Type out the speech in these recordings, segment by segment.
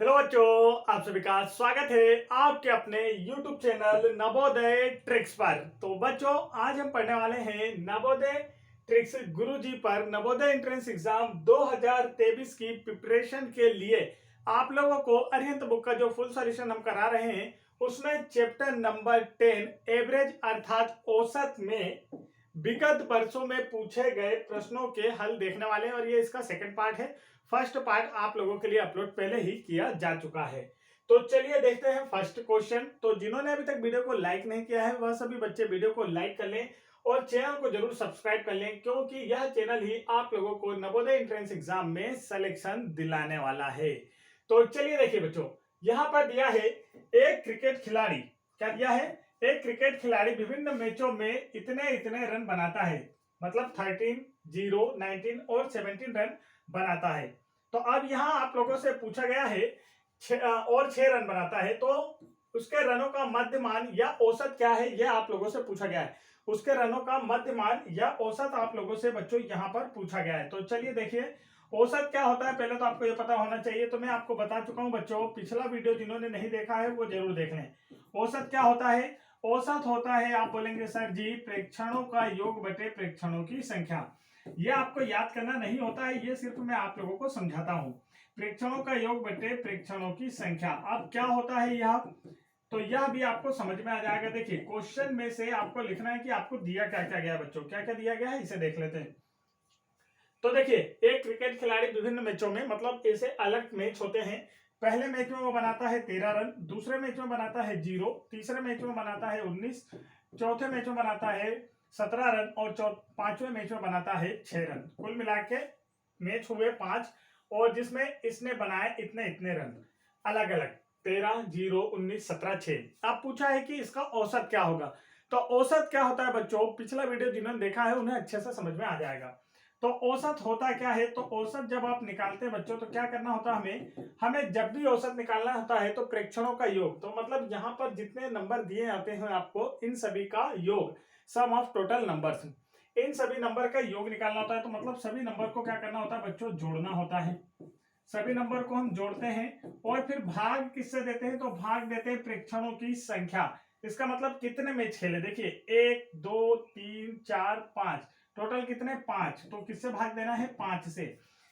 Hello बच्चों, आप सभी का स्वागत है आपके अपने YouTube चैनल नवोदय ट्रिक्स पर। तो बच्चों, आज हम पढ़ने वाले हैं नवोदय ट्रिक्स गुरुजी पर। नवोदय एंट्रेंस एग्जाम 2023 की प्रिपरेशन के लिए आप लोगों को अरिहंत बुक का जो फुल सॉल्यूशन हम करा रहे हैं उसमें चैप्टर नंबर 10 एवरेज अर्थात औसत में विगत वर्षों में पूछे गए प्रश्नों के हल देखने वाले हैं और ये इसका सेकंड पार्ट है। फर्स्ट पार्ट आप लोगों के लिए अपलोड पहले ही किया जा चुका है। तो चलिए देखते हैं फर्स्ट क्वेश्चन। तो जिन्होंने अभी तक वीडियो को लाइक नहीं किया है वह सभी बच्चे वीडियो को लाइक कर लें और चैनल को जरूर सब्सक्राइब कर लें, क्योंकि यह चैनल ही आप लोगों को नवोदय एंट्रेंस एग्जाम में सिलेक्शन दिलाने वाला है। तो चलिए देखिए बच्चों, यहाँ पर दिया है एक क्रिकेट खिलाड़ी, क्या दिया है, एक क्रिकेट खिलाड़ी विभिन्न मैचों में इतने इतने रन बनाता है, मतलब 13, 0, 19 और 17 रन बनाता है। तो अब यहाँ आप लोगों से पूछा गया है और 6 रन बनाता है, तो उसके रनों का मध्यमान या औसत क्या है, यह आप लोगों से पूछा गया है। उसके रनों का मध्यमान या औसत आप लोगों से बच्चों यहाँ पर पूछा गया है। तो चलिए देखिए, औसत क्या होता है पहले तो आपको ये पता होना चाहिए। तो मैं आपको बता चुका हूं बच्चों, पिछला वीडियो जिन्होंने नहीं देखा है वो जरूर देख लें। औसत क्या होता है? औसत होता है, आप बोलेंगे सर जी, प्रेक्षणों का योग बटे प्रेक्षणों की संख्या। ये आपको याद करना नहीं होता है, ये सिर्फ मैं आप लोगों को समझाता हूं। प्रेक्षणों का योग बटे प्रेक्षणों की संख्या। अब क्या होता है यह, तो यह भी आपको समझ में आ जाएगा। देखिए क्वेश्चन में से आपको लिखना है कि आपको दिया क्या क्या गया है बच्चों, क्या क्या दिया गया है इसे देख लेते हैं। तो देखिए, एक क्रिकेट खिलाड़ी विभिन्न मैचों में, मतलब ऐसे अलग मैच होते हैं। पहले मैच में वो बनाता है 13 रन, दूसरे मैच में बनाता है 0, तीसरे मैच में बनाता है 19, चौथे मैच में बनाता है 17 रन और पांचवें मैच में बनाता है 6 रन। कुल मिला के मैच हुए 5 और जिसमें इसने बनाए इतने इतने रन अलग अलग, 13, 0, 19, 17, 6। अब पूछा है कि इसका औसत क्या होगा। तो औसत क्या होता है बच्चों, पिछला वीडियो जिन्होंने देखा है उन्हें अच्छे से समझ में आ जाएगा। तो औसत होता क्या है, तो औसत जब आप निकालते हैं बच्चों तो क्या करना होता है हमें जब भी औसत निकालना होता है तो प्रेक्षणों का योग, तो मतलब यहाँ पर जितने नंबर दिए जाते हैं आपको इन सभी का योग, सम ऑफ टोटल नंबर्स, इन सभी नंबर का योग निकालना होता है। तो मतलब सभी नंबर को क्या करना होता है बच्चों, जोड़ना होता है। सभी नंबर को हम जोड़ते हैं और फिर भाग किससे देते हैं, तो भाग देते हैं प्रेक्षणों की संख्या। इसका मतलब कितने मैच खेले, देखिए 1, 2, 3, 4, 5, टोटल कितने 5, तो किससे भाग देना है 5 से।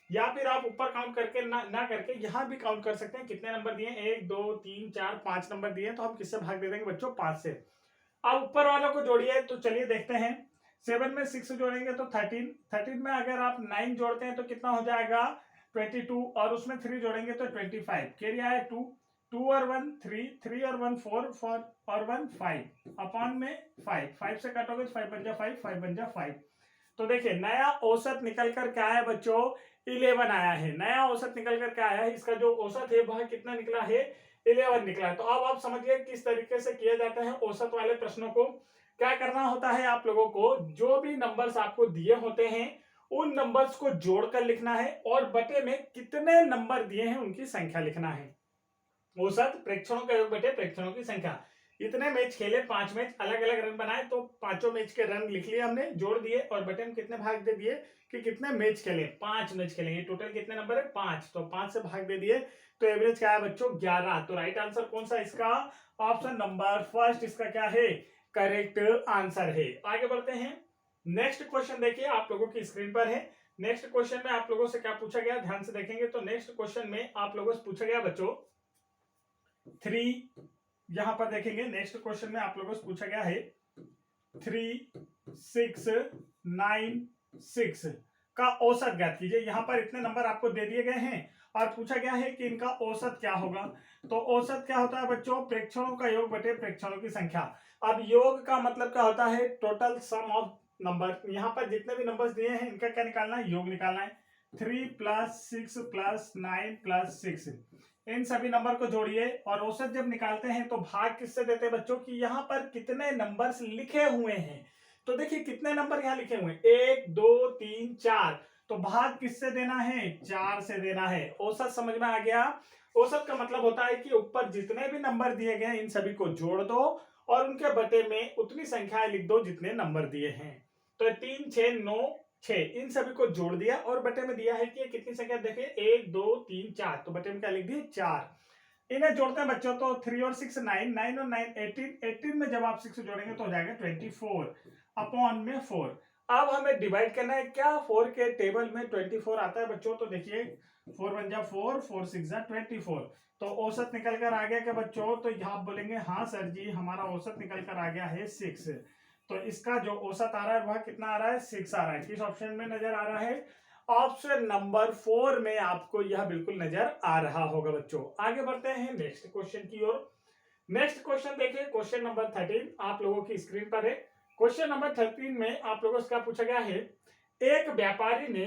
या फिर आप ऊपर काउंट करके ना करके यहाँ भी काउंट कर सकते हैं, कितने नंबर दिए, 1, 2, 3, 4, 5 नंबर दिए, तो हम किससे भाग दे देंगे बच्चों, 5 से। अब ऊपर वालों को जोड़िए, तो चलिए देखते हैं। 7 में 6 जोड़ेंगे तो 13, 13 में अगर आप 9 जोड़ते हैं तो कितना हो जाएगा 22, और उसमें 3 जोड़ेंगे तो 25। कैरी आया 2, 2 और 1 3, 3 और 1 4, 4 और 1 5, अपॉन में 5, 5 से काटोगे तो 5 बन जा 5, 5 बन जा 5। तो देखिए नया औसत निकल कर क्या आया बच्चों, 11 आया है। नया औसत निकल कर क्या आया है, इसका जो औसत है वह कितना निकला है, 11 निकला है। तो अब आप समझिए किस तरीके से किया जाता है औसत वाले प्रश्नों को। क्या करना होता है आप लोगों को, जो भी नंबर्स आपको दिए होते हैं उन नंबर्स को जोड़कर लिखना है और बटे में कितने नंबर दिए हैं उनकी संख्या लिखना है। औसत प्रेक्षणों का योग बटे प्रेक्षणों की संख्या। इतने मैच खेले, 5 मैच, अलग अलग रन बनाए, तो पांचों मैच के रन लिख लिए हमने, जोड़ दिए और बटे में कितने भाग दे दिए कि कितने मैच खेले, 5 मैच खेलेंगे, टोटल कितने नंबर है 5, तो 5 से भाग दे दिए। तो एवरेज क्या है बच्चों 11। तो राइट आंसर कौन सा इसका, ऑप्शन नंबर फर्स्ट इसका क्या है, करेक्ट आंसर है। आगे बढ़ते हैं, नेक्स्ट क्वेश्चन देखिए आप लोगों की स्क्रीन पर है। नेक्स्ट क्वेश्चन में आप लोगों से क्या पूछा गया, ध्यान से देखेंगे। तो नेक्स्ट क्वेश्चन में आप लोगों से पूछा गया बच्चों 3, यहां पर देखेंगे नेक्स्ट क्वेश्चन में आप लोगों से पूछा गया है 3, 6, 9, 6 का औसत ज्ञात कीजिए। यहां पर इतने नंबर आपको दे दिए गए हैं और पूछा गया है कि इनका औसत क्या होगा। तो औसत क्या होता है बच्चों, प्रेक्षणों का योग बटे प्रेक्षणों की संख्या। अब योग का मतलब क्या होता है, टोटल सम ऑफ नंबर। यहां पर जितने भी नंबर्स दिए हैं इनका क्या निकालना है, योग निकालना है। 3 + 6 + 9 + 6, इन सभी नंबर को जोड़िए और औसत जब निकालते हैं तो भाग किससे देते हैं बच्चों की यहाँ पर कितने नंबर्स लिखे हुए हैं। तो देखिए कितने नंबर यहाँ लिखे हुए हैं, 1, 2, 3, 4, तो भाग किससे देना है, 4 से देना है। औसत समझ में आ गया। औसत का मतलब होता है कि ऊपर जितने भी नंबर दिए गए इन सभी को जोड़ दो और उनके बटे में उतनी संख्याएं लिख दो जितने नंबर दिए हैं। तो 3, 6, 9, 6, इन सभी को जोड़ दिया और बटे में दिया है कि ये कितनी संख्या, देखिए 1 2 3 4, तो बटे में क्या लिख दिए 4। इन्हें जोड़ते हैं बच्चों तो 3 और 6 9, 9 और 9 18, 18 में जब आप 6 जोड़ेंगे तो हो जाएगा 24 अपॉन में 4। अब हमें डिवाइड करना है, क्या 4 के टेबल में 24 आता है बच्चों, तो देखिए 4 1 जा 4, 4 6 जा 24, तो औसत निकल कर आ गया क्या बच्चों, तो यहाँ बोलेंगे हाँ सर जी हमारा औसत निकल कर आ गया है 6। तो इसका जो औसत आ रहा है वह कितना आ रहा है, 6 आ रहा है। किस ऑप्शन में नजर आ रहा है, ऑप्शन नंबर 4 में आपको यह बिल्कुल नजर आ रहा होगा बच्चों। आगे बढ़ते हैं नेक्स्ट क्वेश्चन की ओर। नेक्स्ट क्वेश्चन देखिए, क्वेश्चन नंबर 13 आप लोगों की स्क्रीन पर है। क्वेश्चन नंबर 13 में आप लोगों से क्या पूछा गया है, एक व्यापारी ने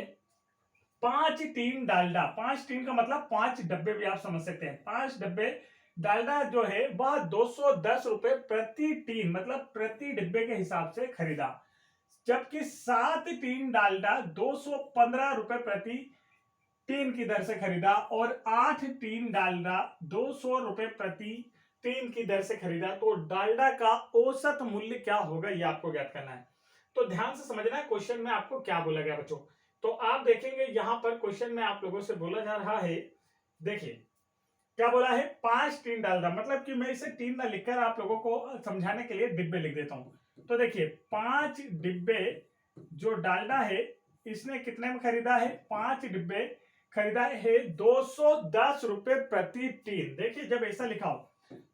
5 टीन डालडा, 5 टीन का मतलब 5 डब्बे भी आप समझ सकते हैं, 5 डब्बे डालडा जो है वह 210 रुपए प्रति टीन मतलब प्रति डिब्बे के हिसाब से खरीदा, जबकि 7 टीन डालडा 215 रुपए प्रति टीन की दर से खरीदा और 8 टीन डालडा 200 रुपए प्रति टीन की दर से खरीदा, तो डालडा का औसत मूल्य क्या होगा ये आपको ज्ञात करना है। तो ध्यान से समझना है क्वेश्चन में आपको क्या बोला गया बच्चों। तो आप देखेंगे यहां पर क्वेश्चन में आप लोगों से बोला जा रहा है, देखिए क्या बोला है, 5 टीन डालडा, मतलब कि मैं इसे टीन ना लिखकर आप लोगों को समझाने के लिए डिब्बे लिख देता हूं। तो देखिए 5 डिब्बे जो डालडा है इसने कितने में खरीदा है, 5 डिब्बे खरीदा है 210 रुपए प्रति टीन। देखिए जब ऐसा लिखा हो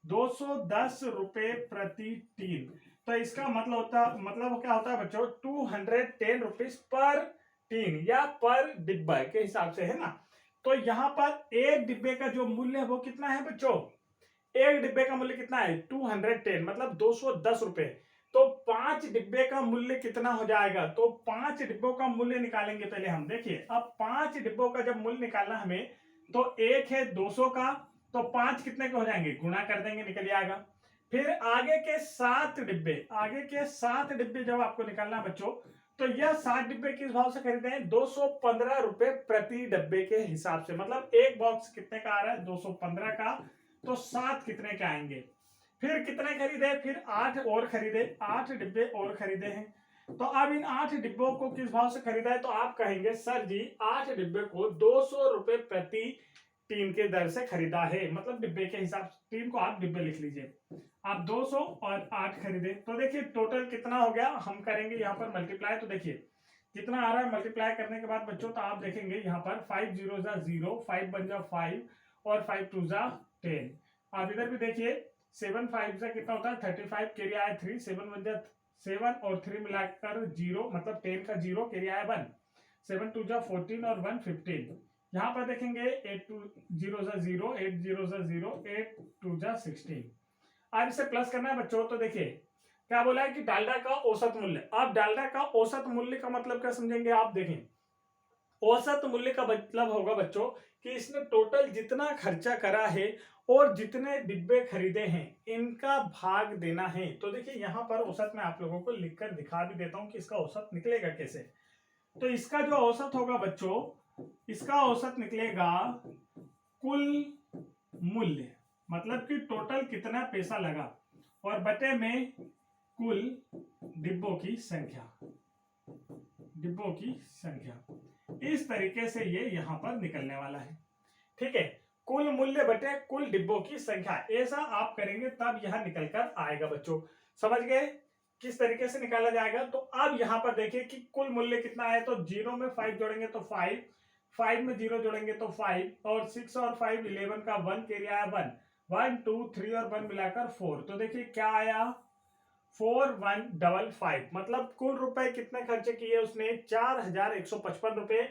210 रुपए प्रति टीन, तो इसका मतलब क्या होता है बच्चों, 210 रुपीज पर टीन या पर डिब्बा के हिसाब से है ना। तो यहाँ पर एक डिब्बे का जो मूल्य है वो कितना है बच्चों, एक डिब्बे का मूल्य कितना है 210 मतलब 210 रुपए। तो 5 डिब्बे का मूल्य कितना हो जाएगा, तो 5 डिब्बों का मूल्य निकालेंगे पहले हम। देखिए अब 5 डिब्बों का जब मूल्य निकालना हमें, तो एक है 200 का, तो 5 कितने के हो जाएंगे, गुणा कर देंगे निकल जाएगा। फिर आगे के 7 डिब्बे जब आपको निकालना बच्चों, तो यह 7 डिब्बे किस भाव से खरीदे हैं, 215 रुपए प्रति डब्बे के हिसाब से, मतलब एक बॉक्स कितने का आ रहा है 215 का, तो 7 कितने के आएंगे। फिर कितने खरीदे, फिर 8 और खरीदे, 8 डिब्बे और खरीदे हैं। तो अब इन 8 डिब्बों को किस भाव से खरीदा है, तो आप कहेंगे सर जी 8 डिब्बे को 200 रुपए प्रति टीन के दर से खरीदा है, मतलब डिब्बे के हिसाब से, टीन को आप डिब्बे लिख लीजिए। आप 200 और 8 खरीदे, तो देखिए टोटल कितना हो गया, हम करेंगे यहाँ पर मल्टीप्लाई। तो देखिए कितना आ रहा है, मल्टीप्लाई करने के बाद बच्चों तो आप देखेंगे यहाँ पर 5 0 जा 0, 5 1 जा 5 और 5 2 जा 10। आप इधर भी देखिए 7 5 जा कितना होता है 35, कैरी आया 3, 7 1 जा 7 और 3 मिलाकर 0 मतलब 10 का 0, कैरी आया 1, 7 2 जा 14 और 1 15। यहाँ पर देखेंगे 8 2 0 जा 0, 8 0 जा 0, 8 2 जा 16। अब इसे प्लस करना है बच्चों, तो देखिए क्या बोला है कि डालडा का औसत मूल्य। अब डालडा का औसत मूल्य का मतलब क्या समझेंगे आप, देखें औसत मूल्य का मतलब होगा बच्चों कि इसने टोटल जितना खर्चा करा है और जितने डिब्बे खरीदे हैं इनका भाग देना है। तो देखिए यहाँ पर औसत मैं आप लोगों को लिखकर दिखा भी देता हूं कि इसका औसत निकलेगा कैसे। तो इसका जो औसत होगा बच्चों, इसका औसत निकलेगा कुल मूल्य, मतलब कि टोटल कितना पैसा लगा और बटे में कुल डिब्बों की संख्या, इस तरीके से ये यहां पर निकलने वाला है। ठीक है, कुल मूल्य बटे कुल डिब्बों की संख्या, ऐसा आप करेंगे तब यह निकल कर आएगा बच्चों। समझ गए किस तरीके से निकाला जाएगा। तो अब यहां पर देखिए कि कुल मूल्य कितना है, तो 0 में 5 जोड़ेंगे तो 5, 5 में 0 जोड़ेंगे तो 5 और 6 और 5 11 का 1 कैरी आया 1, 1 2 3 और 1 मिलाकर 4। तो देखिए क्या आया 4155, मतलब कुल रुपए कितने खर्चे किए उसने 4155 रुपए।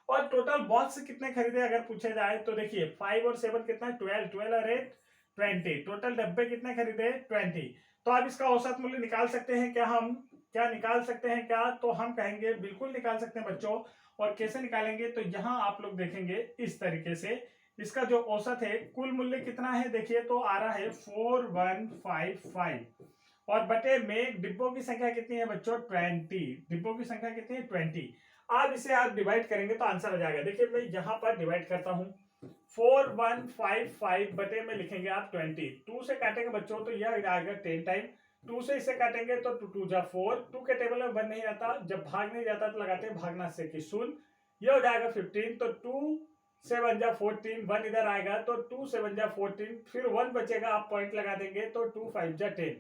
और टोटल बॉक्स कितने खरीदे अगर पूछे जाए तो देखिए 5 और 7 कितना 12, 12 और 8 20, टोटल डब्बे कितने खरीदे 20। तो आप इसका औसत मूल्य निकाल सकते हैं क्या, हम क्या निकाल सकते हैं क्या, तो हम कहेंगे बिल्कुल निकाल सकते हैं बच्चों। और कैसे निकालेंगे, तो यहाँ आप लोग देखेंगे इस तरीके से, इसका जो औसत है कुल मूल्य कितना है देखिए, तो आ रहा है 4155 और बटे में डिब्बों की संख्या कितनी है बच्चों 20, डिब्बों की संख्या कितनी है 20। अब इसे आप डिवाइड करेंगे तो आंसर आ जाएगा। देखिए मैं यहां पर डिवाइड करता हूं, 4155 बटे में लिखेंगे आप 20, 2 से काटेंगे बच्चों तो यह आ जाएगा 10 टाइम, 2 से इसे काटेंगे तो 2 2 जा 4, 2 के टेबल में बन नहीं आता, जब भाग नहीं जाता तो लगाते हैं भागना से कि शून्य, ये हो जाएगा 15, तो 2 से 1 जा 14, 1 इधर आएगा तो 2 से 1 जा 14, फिर 1 बचेगा, आप पॉइंट लगा देंगे तो 2 5 जा 10।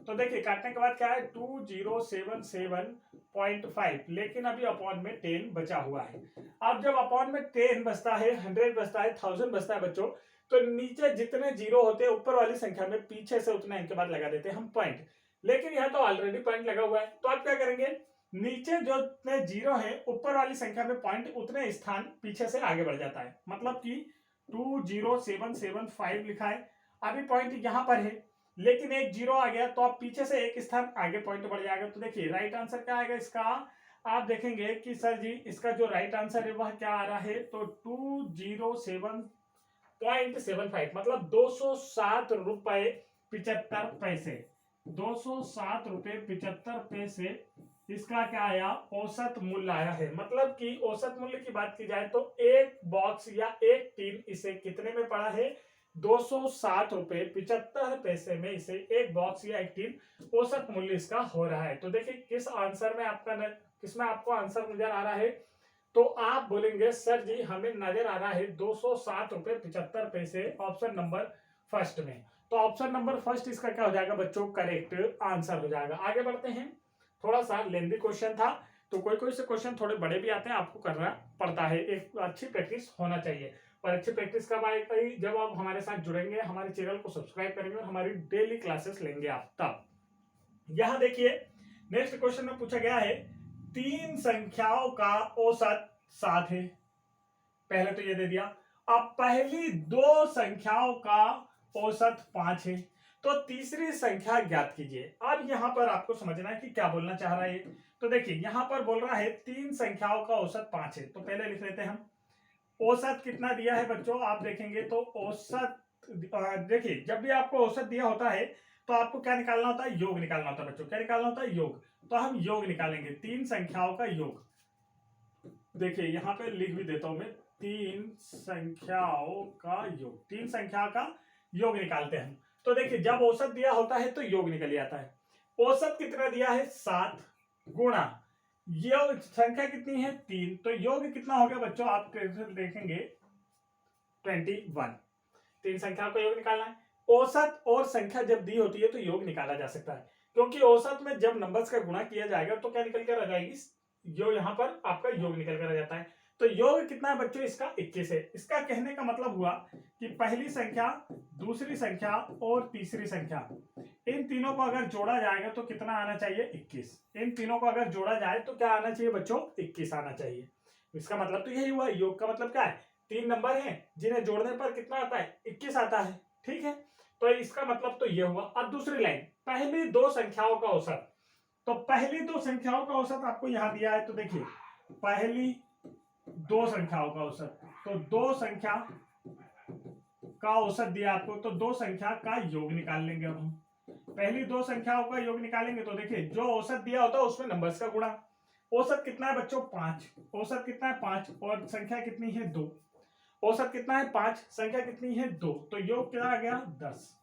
तो देखिए काटने के बाद क्या है 2077.5, लेकिन अभी अपॉन में 10 बचा हुआ है। अब जब अपॉन में 10 बचता है, 100 बचता है, 1000 बचता है बच्चों, तो नीचे जितने जीरो होते हैं ऊपर वाली संख्या में पीछे से उतने इनके बाद लगा देते हैं हम पॉइंट, लेकिन यहाँ तो ऑलरेडी पॉइंट लगा हुआ है, तो आप क्या करेंगे नीचे जो इतने जीरो है ऊपर वाली संख्या में पॉइंट उतने स्थान पीछे से आगे बढ़ जाता है, मतलब कि 20775 लिखा है, अभी पॉइंट यहाँ पर है लेकिन एक जीरो आ गया तो आप पीछे से एक स्थान आगे पॉइंट बढ़ जाएगा। तो देखिए राइट आंसर क्या आएगा इसका, आप देखेंगे कि सर जी इसका जो राइट आंसर है वह क्या आ रहा है, तो 207.75 मतलब 207 रुपए 75 पैसे, 207 रुपए 75 पैसे इसका क्या आया औसत मूल्य आया है। मतलब कि औसत मूल्य की बात की जाए तो एक बॉक्स या एक टीन इसे कितने में पड़ा है 207 रुपए 75 पैसे में इसे एक बॉक्स या एक टीन औसत मूल्य इसका हो रहा है। तो देखिए किस आंसर में किसमें आपको आंसर नजर आ रहा है, तो आप बोलेंगे सर जी हमें नजर आ रहा है 207 रुपए 75 पैसे ऑप्शन नंबर फर्स्ट में। तो ऑप्शन नंबर फर्स्ट इसका क्या हो जाएगा बच्चों करेक्ट आंसर हो जाएगा। आगे बढ़ते हैं, थोड़ा सा लेंथी क्वेश्चन था तो कोई से क्वेश्चन थोड़े बड़े भी आते हैं, आपको करना पड़ता है, एक अच्छी प्रैक्टिस होना चाहिए। और अच्छी प्रैक्टिस कब आएगी, जब आप हमारे साथ जुड़ेंगे, हमारे चैनल को सब्सक्राइब करेंगे और हमारी डेली क्लासेस लेंगे आप तब। यहां देखिए नेक्स्ट क्वेश्चन में पूछा गया है 3 संख्याओं का औसत 7 है, पहले तो ये दे दिया। अब पहली 2 संख्याओं का औसत 5 है, तो तीसरी संख्या ज्ञात कीजिए। अब यहां पर आपको समझना है कि क्या बोलना चाह रहा है। तो देखिए यहां पर बोल रहा है 3 संख्याओं का औसत 5 है, तो पहले लिख लेते हैं हम औसत कितना दिया है बच्चों, आप देखेंगे तो औसत देखिए जब भी आपको औसत दिया होता है तो आपको क्या निकालना होता है, योग निकालना होता है बच्चों। क्या निकालना होता है, योग। तो हम योग निकालेंगे 3 संख्याओं का योग। देखिए यहां पे लिख भी देता हूं मैं 3 संख्याओं का योग, 3 संख्या का योग निकालते हैं। तो देखिए जब औसत दिया होता है तो योग निकल आता है। औसत कितना दिया है 7 गुणा योग संख्या कितनी है 3, तो योग कितना हो गया बच्चों, आप देखेंगे 21। 3 संख्या को योग निकालना है। औसत और संख्या जब दी होती है तो योग निकाला जा सकता है, क्योंकि औसत में जब नंबर्स का गुणा किया जाएगा तो क्या निकल कर आ जाएगी, जो यहाँ पर आपका योग निकल कर आ जाता है। तो योग कितना है बच्चों, इसका 21 है। इसका कहने का मतलब हुआ कि पहली संख्या, दूसरी संख्या और तीसरी संख्या, इन तीनों को अगर जोड़ा जाएगा तो कितना आना चाहिए 21। इन तीनों को अगर जोड़ा जाए तो क्या आना चाहिए बच्चों, 21 आना चाहिए। इसका मतलब तो यही हुआ, योग का मतलब क्या है, 3 नंबर हैं जिन्हें जोड़ने पर कितना आता है 21 आता है, ठीक है। तो इसका मतलब तो ये हुआ। अब दूसरी लाइन, पहली 2 संख्याओं का औसत, तो पहली 2 संख्याओं का औसत आपको यहां दिया है। तो देखिए पहली 2 संख्याओं का औसत, तो 2 संख्या का औसत दिया आपको, तो 2 संख्या का योग निकाल लेंगे। अब हम पहली 2 संख्याओं का योग निकालेंगे तो देखिए जो औसत दिया होता है उसमें नंबर्स का गुणा। औसत कितना है बच्चों 5, औसत कितना है 5 और संख्या कितनी है 2, औसत कितना है 5, संख्या कितनी है 2, तो योग क्या आ गया 10।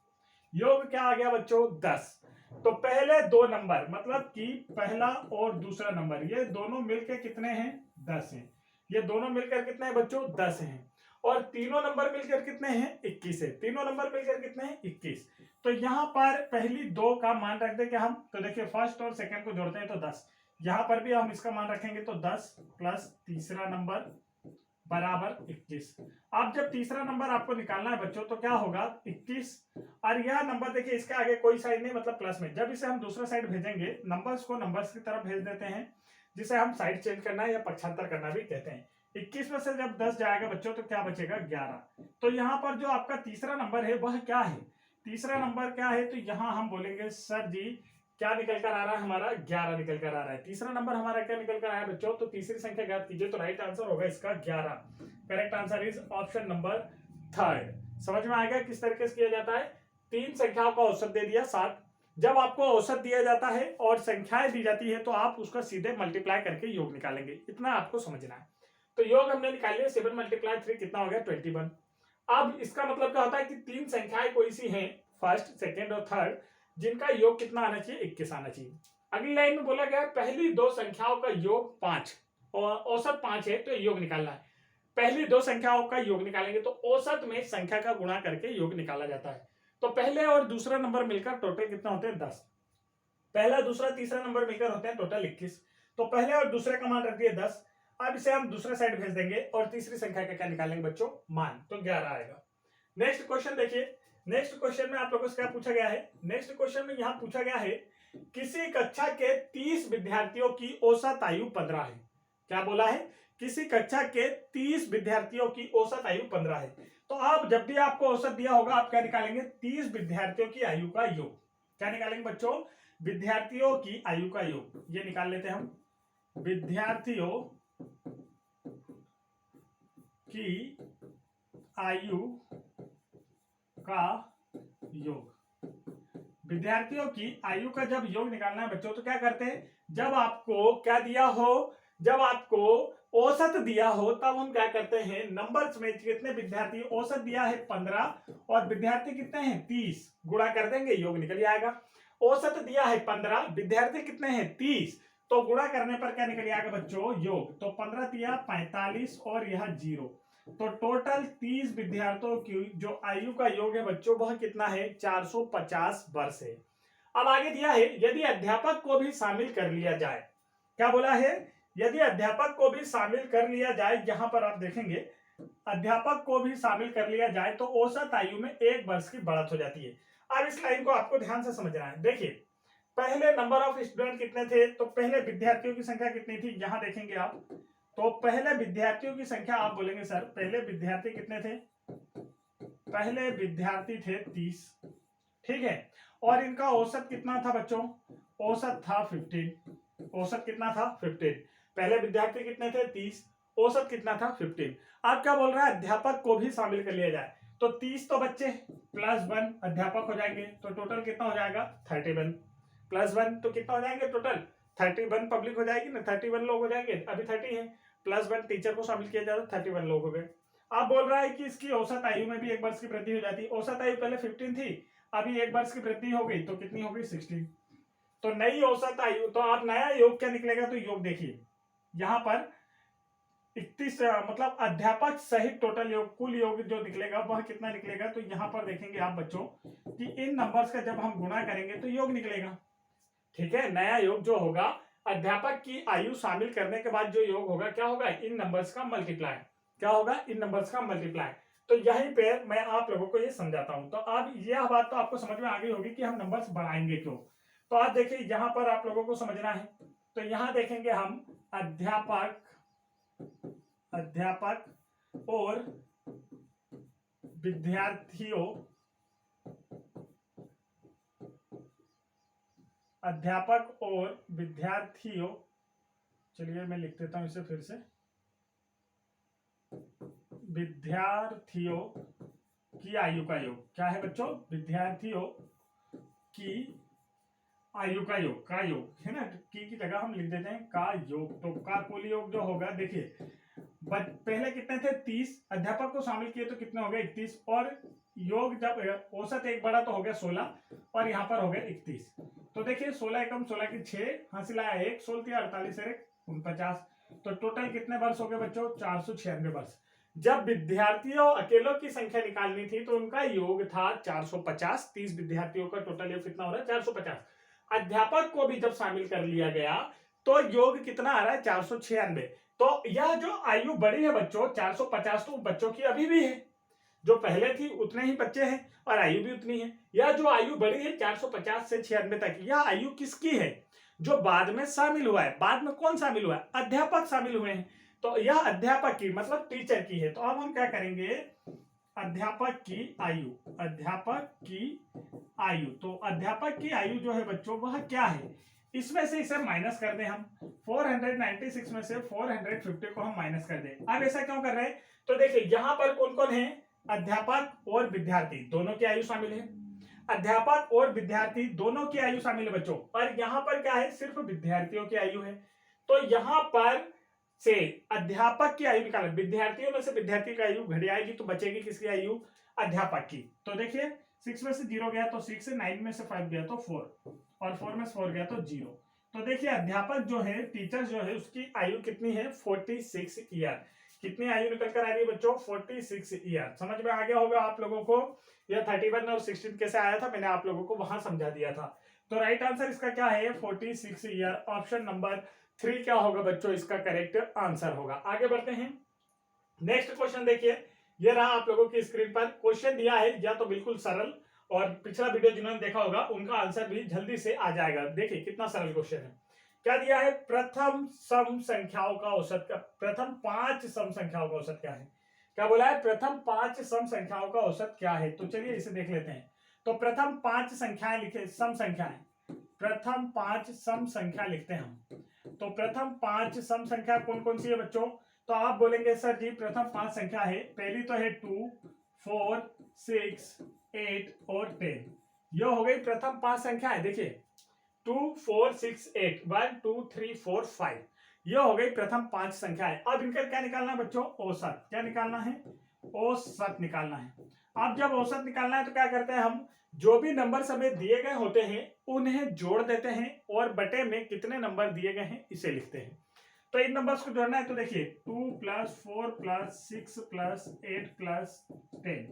योग क्या आ गया बच्चों 10। तो पहले 2 नंबर मतलब कि पहला और दूसरा नंबर, ये दोनों मिलकर कितने हैं 10 हैं। ये दोनों मिलकर कितने हैं बच्चों 10 हैं। और तीनों नंबर मिलकर कितने हैं 21 है। तीनों नंबर मिलकर कितने हैं 21। तो यहां पर पहली 2 का मान रख देंगे हम, तो देखिए फर्स्ट और सेकंड को जोड़ते हैं तो 10, यहां पर भी हम इसका मान रखेंगे तो 10 प्लस तीसरा नंबर बराबर 21। अब जब तीसरा नंबर आपको निकालना है बच्चों तो क्या होगा 21, और यह नंबर देखिए इसके आगे कोई साइड नहीं मतलब प्लस में, जब इसे हम दूसरा साइड भेजेंगे नंबर्स को नंबर्स की तरफ भेज देते हैं, जिसे हम साइड चेंज करना है या पक्षांतर करना भी कहते हैं। 21 में से जब 10 जाएगा बच्चों तो क्या बचेगा 11। तो यहाँ पर जो आपका तीसरा नंबर है वह क्या है, तीसरा नंबर क्या है, तो यहाँ हम बोलेंगे सर जी क्या निकल कर आ रहा है हमारा 11 निकल कर आ रहा है। तीसरा नंबर हमारा क्या निकल कर आया बच्चों, तो तीसरी संख्या ज्ञात कीजिए, तो राइट आंसर होगा इसका 11। Correct answer is option number 3। समझ में आएगा किस तरीके से किया जाता है। 3 संख्याओं का औसत दे दिया 7, जब आपको औसत दिया जाता है और संख्याएं दी जाती है तो आप उसका सीधे मल्टीप्लाई करके योग निकालेंगे, इतना आपको समझना है। तो योग हमने निकाल लिया, 7 × 3 कितना हो गया 21। अब इसका मतलब क्या होता है कि 3 संख्याएं कोई सी हैं फर्स्ट सेकेंड और थर्ड, जिनका योग कितना आना चाहिए, 21 आना चाहिए। अगली लाइन में बोला गया है पहली दो संख्याओं का योग 5 और औसत 5 है, तो योग निकालना है। पहली दो संख्याओं का योग निकालेंगे तो औसत में संख्या का गुणा करके योग निकाला जाता है। तो पहले और दूसरा नंबर मिलकर टोटल कितना होते हैं, 10। पहला दूसरा तीसरा नंबर मिलकर होते हैं टोटल 21। तो पहले और दूसरे का मान रख दिए 10। अब इसे हम दूसरे साइड भेज देंगे और तीसरी संख्या का क्या निकालेंगे बच्चों, मान, तो 11 आएगा। नेक्स्ट क्वेश्चन देखिए। नेक्स्ट क्वेश्चन में आप लोगों से क्या पूछा गया है, नेक्स्ट क्वेश्चन में यहां पूछा गया है किसी कक्षा के 30 विद्यार्थियों की औसत आयु 15 है। क्या बोला है, किसी कक्षा के 30 विद्यार्थियों की औसत आयु 15 है। तो आप जब भी आपको औसत दिया होगा आप क्या निकालेंगे, 30 विद्यार्थियों की आयु का योग। क्या निकालेंगे बच्चों, विद्यार्थियों की आयु का योग। ये निकाल लेते हैं हम, विद्यार्थियों की आयु का योग। विद्यार्थियों की आयु का जब योग निकालना है बच्चों तो क्या करते हैं, जब आपको क्या दिया हो, जब आपको औसत दिया हो तब हम क्या करते हैं, नंबर्स में कितने विद्यार्थी, औसत दिया है 15 और विद्यार्थी कितने हैं 30, गुणा कर देंगे योग निकल आएगा। औसत दिया है 15, विद्यार्थी कितने हैं 30, तो गुणा करने पर क्या निकल आएगा बच्चों, योग। तो 15 तिया 45 और यह 0, तो टोटल 30 विद्यार्थियों की जो आयु का योग है बच्चों वह कितना है, 450 वर्ष है। अब आगे दिया है यदि अध्यापक को भी शामिल कर लिया जाए। क्या बोला है, यदि अध्यापक को भी शामिल कर लिया जाए, यहां पर आप देखेंगे अध्यापक को भी शामिल कर लिया जाए तो औसत आयु में 1 वर्ष की बढ़त हो जाती है। अब इस लाइन को आपको ध्यान से समझना है। देखिए पहले नंबर ऑफ स्टूडेंट कितने थे, तो पहले विद्यार्थियों की संख्या कितनी थी, यहां देखेंगे आप, तो पहले विद्यार्थियों की संख्या आप बोलेंगे सर पहले विद्यार्थी कितने थे, पहले विद्यार्थी थे 30, ठीक है, और इनका औसत कितना था बच्चों, औसत था 15। औसत कितना था 15। पहले विद्यार्थी कितने थे 30, औसत कितना था 15। आप क्या बोल रहा है, अध्यापक को भी शामिल कर लिया जाए, तो 30 तो बच्चे प्लस 1 अध्यापक हो जाएंगे, तो टोटल कितना हो जाएगा 31, प्लस 1 तो कितना हो जाएंगे टोटल 31 पब्लिक हो जाएगी ना, 31 लोग हो जाएंगे, अभी 30 है, प्लस 1 टीचर को शामिल किया जाता 31 लोग हो गए। आप बोल रहा है कि इसकी औसत आयु में भी 1 वर्ष की वृद्धि हो जाती है। औसत आयु पहले 15 थी, अभी 1 वर्ष की वृद्धि हो गई तो कितनी हो गई 16। तो नई औसत आयु, तो आप नया योग क्या निकलेगा, तो योग देखिए यहां पर 31 मतलब अध्यापक सहित टोटल योग, कुल योग जो निकलेगा वह कितना निकलेगा, तो यहां पर देखेंगे आप बच्चों कि इन नंबर्स का जब हम गुणा करेंगे तो योग निकलेगा, ठीक है। नया योग जो होगा अध्यापक की आयु शामिल करने के बाद जो योग होगा क्या होगा, इन नंबर्स का मल्टीप्लाई। क्या होगा, इन नंबर्स का मल्टीप्लाई। तो यहीं पे मैं आप लोगों को ये समझाता हूं। तो अब यह बात तो आपको समझ में आ गई होगी कि हम नंबर्स बढ़ाएंगे क्यों। तो आप देखिए यहां पर आप लोगों को समझना है, तो यहां देखेंगे हम अध्यापक और विद्यार्थियों, अध्यापक और विद्यार्थियों, चलिए मैं लिख देता हूं इसे फिर से, विद्यार्थियों की आयु का योग। क्या है बच्चों, विद्यार्थियों की आयु का योग, का योग है ना, की जगह हम लिख देते हैं का योग। तो का कुल योग जो होगा देखिए पहले कितने थे 30, अध्यापक को शामिल किए तो कितने हो गए 31, और योग जब औसत 1 बढ़ा तो हो गया 16 और यहाँ पर हो गया 31। तो देखिए 16 एकम 16 की 6, हासिल आया 1, 16 48 और 49, तो टोटल कितने वर्ष हो गए बच्चों 496 वर्ष। जब विद्यार्थियों अकेलों की संख्या निकालनी थी तो उनका योग था 450, 30 विद्यार्थियों का टोटल योग कितना हो रहा है 450। अध्यापक को भी जब शामिल कर लिया गया तो योग कितना आ रहा है 496। तो यह जो आयु बढ़ी है बच्चों 450 तो बच्चों की अभी भी है, जो पहले थी उतने ही बच्चे हैं और आयु भी उतनी है। यह जो आयु बढ़ी है 450 से 96 तक, यह आयु किसकी है, जो बाद में शामिल हुआ है। बाद में कौन शामिल हुआ है, अध्यापक शामिल हुए हैं, तो यह अध्यापक की मतलब टीचर की है। तो अब हम क्या करेंगे, अध्यापक की आयु, अध्यापक की आयु, तो अध्यापक की आयु जो है बच्चों वह क्या है, इसमें से इसे माइनस कर दें हम, 496 में से 450 को हम माइनस कर दें। अब ऐसा क्यों कर रहे हैं, तो देखिए यहां पर कौन कौन है, अध्यापक और विद्यार्थी दोनों की आयु शामिल है, अध्यापक और विद्यार्थी दोनों की आयु शामिल है बच्चों, और यहां पर क्या है सिर्फ विद्यार्थियों की आयु है। तो यहां पर से अध्यापक की आयु निकालें। विद्यार्थियों में से विद्यार्थी की आयु घट आएगी तो बचेगी किसकी आयु? अध्यापक की। तो देखिए 6 में से 0 गया तो 6, 9 में से 5 गया तो 4, और 4 में से 4 गया तो 0। तो देखिए अध्यापक जो है, टीचर जो है, उसकी आयु कितनी है? 46 ईयर। कितनी आयु निकल कर आ रही है बच्चों? 46 ईयर। समझ में आ गया होगा आप लोगों को यह 31 और 16 कैसे आया था, मैंने आप लोगों को वहां समझा दिया था। तो राइट आंसर इसका क्या है? 46 ईयर। ऑप्शन नंबर 3 क्या होगा बच्चों? इसका करेक्ट आंसर होगा। आगे बढ़ते हैं, नेक्स्ट क्वेश्चन देखिए। ये रहा आप लोगों की स्क्रीन पर क्वेश्चन दिया है, या तो बिल्कुल सरल, और पिछला वीडियो जिन्होंने देखा होगा उनका आंसर भी जल्दी से आ जाएगा। देखिए कितना सरल क्वेश्चन है। क्या दिया है? प्रथम सम संख्याओं का औसत का, प्रथम 5 सम संख्याओं का औसत क्या है? क्या बोला है? प्रथम 5 सम संख्याओं का औसत क्या है? तो चलिए इसे देख लेते हैं। तो प्रथम 5 संख्याएं लिखे, सम संख्याएं, प्रथम 5 सम संख्या लिखते हैं हम। तो प्रथम 5 सम संख्या कौन कौन सी है बच्चों? तो आप बोलेंगे सर जी प्रथम 5 संख्या है, पहली तो है 2, 4, 6, 8 और 10। यह हो गई प्रथम 5 संख्या है। देखिए 2, 4, 6, 8, 1, 2, 3, 4, 5, यह हो गई प्रथम 5 संख्या है। अब इनका क्या निकालना है बच्चों? औसत। क्या निकालना है? औसत निकालना है। अब जब औसत निकालना है तो क्या करते हैं हम? जो भी नंबर हमें दिए गए होते हैं उन्हें जोड़ देते हैं और बटे में कितने नंबर दिए गए हैं इसे लिखते हैं। तो इन नंबर्स को जोड़ना है तो देखिए 2 + 4 + 6 + 8 + 10,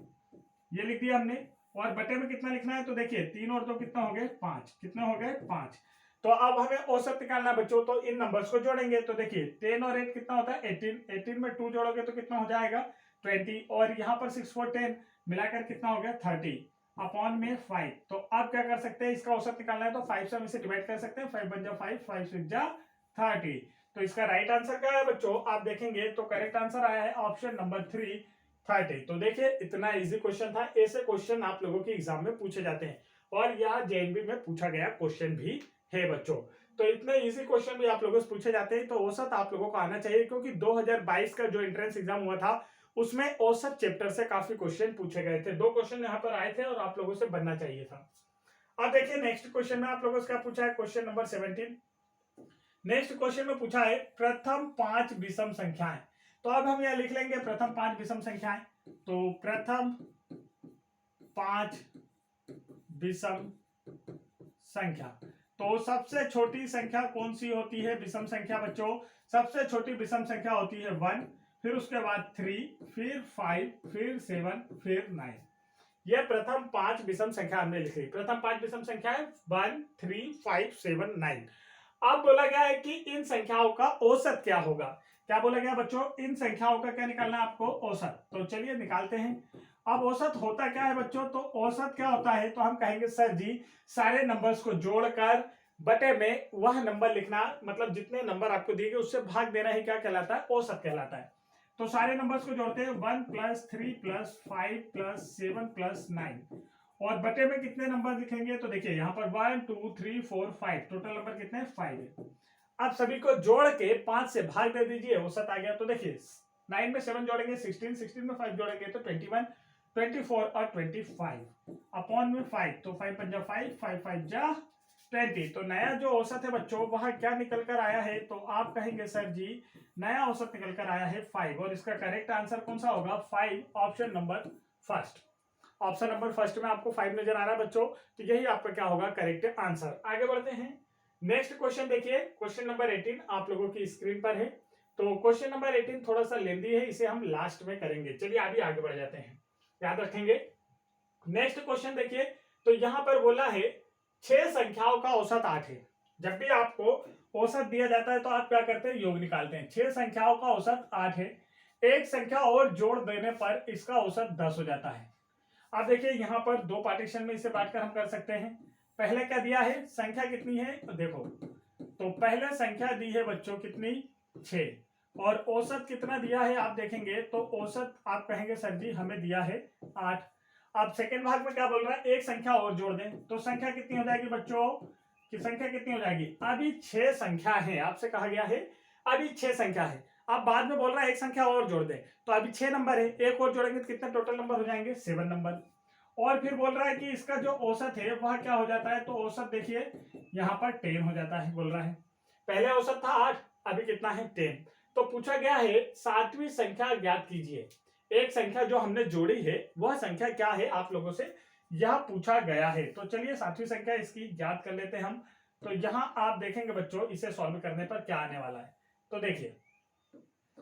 ये लिख दिया हमने। और बटे में कितना लिखना है? तो देखिए 3 और 2 कितना हो गए? 5। कितने हो गए? 5। तो अब हमें औसत निकालना है बच्चों, तो इन नंबर्स को जोड़ेंगे। तो देखिए 10 और 8 कितना होता है? 18। 18 में 2 जोड़ोगे तो कितना हो जाएगा? 20। और यहाँ पर 6 4 10 मिलाकर कितना हो गया? 30 अपॉन में 5। तो अब क्या कर सकते हैं? इसका औसत निकालना है तो 5 से हम इसे डिवाइड कर सकते हैं। 5 बन जा 5, 5 6 जा 30। तो इसका राइट आंसर क्या है बच्चों? आप देखेंगे तो करेक्ट आंसर आया है ऑप्शन नंबर 3, 30। तो देखिए इतना इजी क्वेश्चन था। ऐसे क्वेश्चन आप लोगों के एग्जाम में पूछे जाते हैं, और यह जेएनबी में पूछा गया क्वेश्चन भी है बच्चों। तो इतने इजी क्वेश्चन भी आप लोगों से पूछे जाते हैं, तो औसत आप लोगों को आना चाहिए, क्योंकि 2022 का जो एंट्रेंस एग्जाम हुआ था उसमें औसत चैप्टर से काफी क्वेश्चन पूछे गए थे। 2 क्वेश्चन यहाँ पर आए थे और आप लोगों से बनना चाहिए था। अब देखिए नेक्स्ट क्वेश्चन में आप लोगों से क्या पूछा है? Question number 17। नेक्स्ट क्वेश्चन में पूछा है प्रथम 5 विषम संख्याएं। तो अब हम यह लिख लेंगे प्रथम 5 विषम संख्याएं। तो प्रथम 5 विषम संख्या, तो सबसे छोटी संख्या कौन सी होती है विषम संख्या बच्चों? सबसे छोटी विषम संख्या होती है 1, फिर उसके बाद 3, फिर 5, फिर 7, फिर 9। यह प्रथम 5 विषम संख्या हमने लिखी। प्रथम 5 विषम संख्या है 1, 3, 5, 7, 9। अब बोला गया है कि इन संख्याओं का औसत क्या होगा। क्या बोला गया बच्चों? इन संख्याओं का क्या निकालना है आपको? औसत। तो चलिए निकालते हैं। अब औसत होता क्या है बच्चों? तो औसत क्या होता है? तो हम कहेंगे सर जी सारे नंबर्स को जोड़कर बटे में वह नंबर लिखना, मतलब जितने नंबर आपको दिए गए उससे भाग देना ही क्या कहलाता है? औसत कहलाता है। तो सारे नंबर्स को जोड़ते हैं 1 + 3 + 5 + 7 + 9, और बटे में कितने नंबर लिखेंगे? तो देखिए यहाँ पर 1 2 3 4 5, टोटल नंबर कितने हैं? 5 है। अब सभी को जोड़ के 5 से भाग दे दीजिए, औसत आ गया। तो देखिए 9 में 7 जोड़ेंगे 16, 16 में 5 जोड़ेंगे तो 21, 24 और 25 अपॉन में 5। तो 5 5 जा 5, 5 5 जा 20। तो नया जो औसत है बच्चों वह क्या निकल कर आया है? तो आप कहेंगे सर जी नया औसत निकल कर आया है 5, और इसका करेक्ट आंसर कौन सा होगा? 5, option number first. Option number first में आपको 5 नजर आ रहा है बच्चों, तो यही आपका क्या होगा? Correct answer. आगे बढ़ते हैं, नेक्स्ट क्वेश्चन देखिए। क्वेश्चन नंबर 18 आप लोगों की स्क्रीन पर है। तो क्वेश्चन नंबर 18 थोड़ा सा लेंदी है, इसे हम लास्ट में करेंगे। चलिए अभी आगे बढ़ जाते हैं, याद रखेंगे। नेक्स्ट क्वेश्चन देखिए। तो यहां पर बोला है 6 संख्याओं का औसत 8 है। जब भी आपको औसत दिया जाता है तो आप क्या करते हैं? योग निकालते हैं। 6 संख्याओं का औसत 8 है, एक संख्या और जोड़ देने पर इसका औसत 10 हो जाता है। अब देखिए यहाँ पर 2 पार्टीशन में इसे बांटकर हम कर सकते हैं। पहले क्या दिया है? संख्या कितनी है? तो देखो, तो पहले संख्या दी है बच्चों कितनी? 6, और औसत कितना दिया है आप देखेंगे तो औसत आप कहेंगे सर जी हमें दिया है 8। अब सेकेंड भाग में क्या बोल रहा है? एक संख्या और जोड़ दें, तो संख्या कितनी हो जाएगी बच्चों? कि संख्या कितनी हो जाएगी? अभी 6 संख्या है, आपसे कहा गया है अभी 6 संख्या है। अब बाद में बोल रहा है एक संख्या और जोड़ दें, तो अभी 6 नंबर है, एक और जोड़ेंगे तो कितने टोटल नंबर हो जाएंगे? 7 नंबर। और फिर बोल रहा है कि इसका जो औसत है वह क्या हो जाता है? तो औसत देखिए यहाँ पर 10 हो जाता है, बोल रहा है। पहले औसत था 8, अभी कितना है? 10। तो पूछा गया है सातवीं संख्या ज्ञात कीजिए। एक संख्या जो हमने जोड़ी है वह संख्या क्या है, आप लोगों से यह पूछा गया है। तो चलिए सातवीं संख्या इसकी ज्ञात कर लेते हैं हम। तो यहां आप देखेंगे बच्चों इसे सॉल्व करने पर क्या आने वाला है। तो देखिए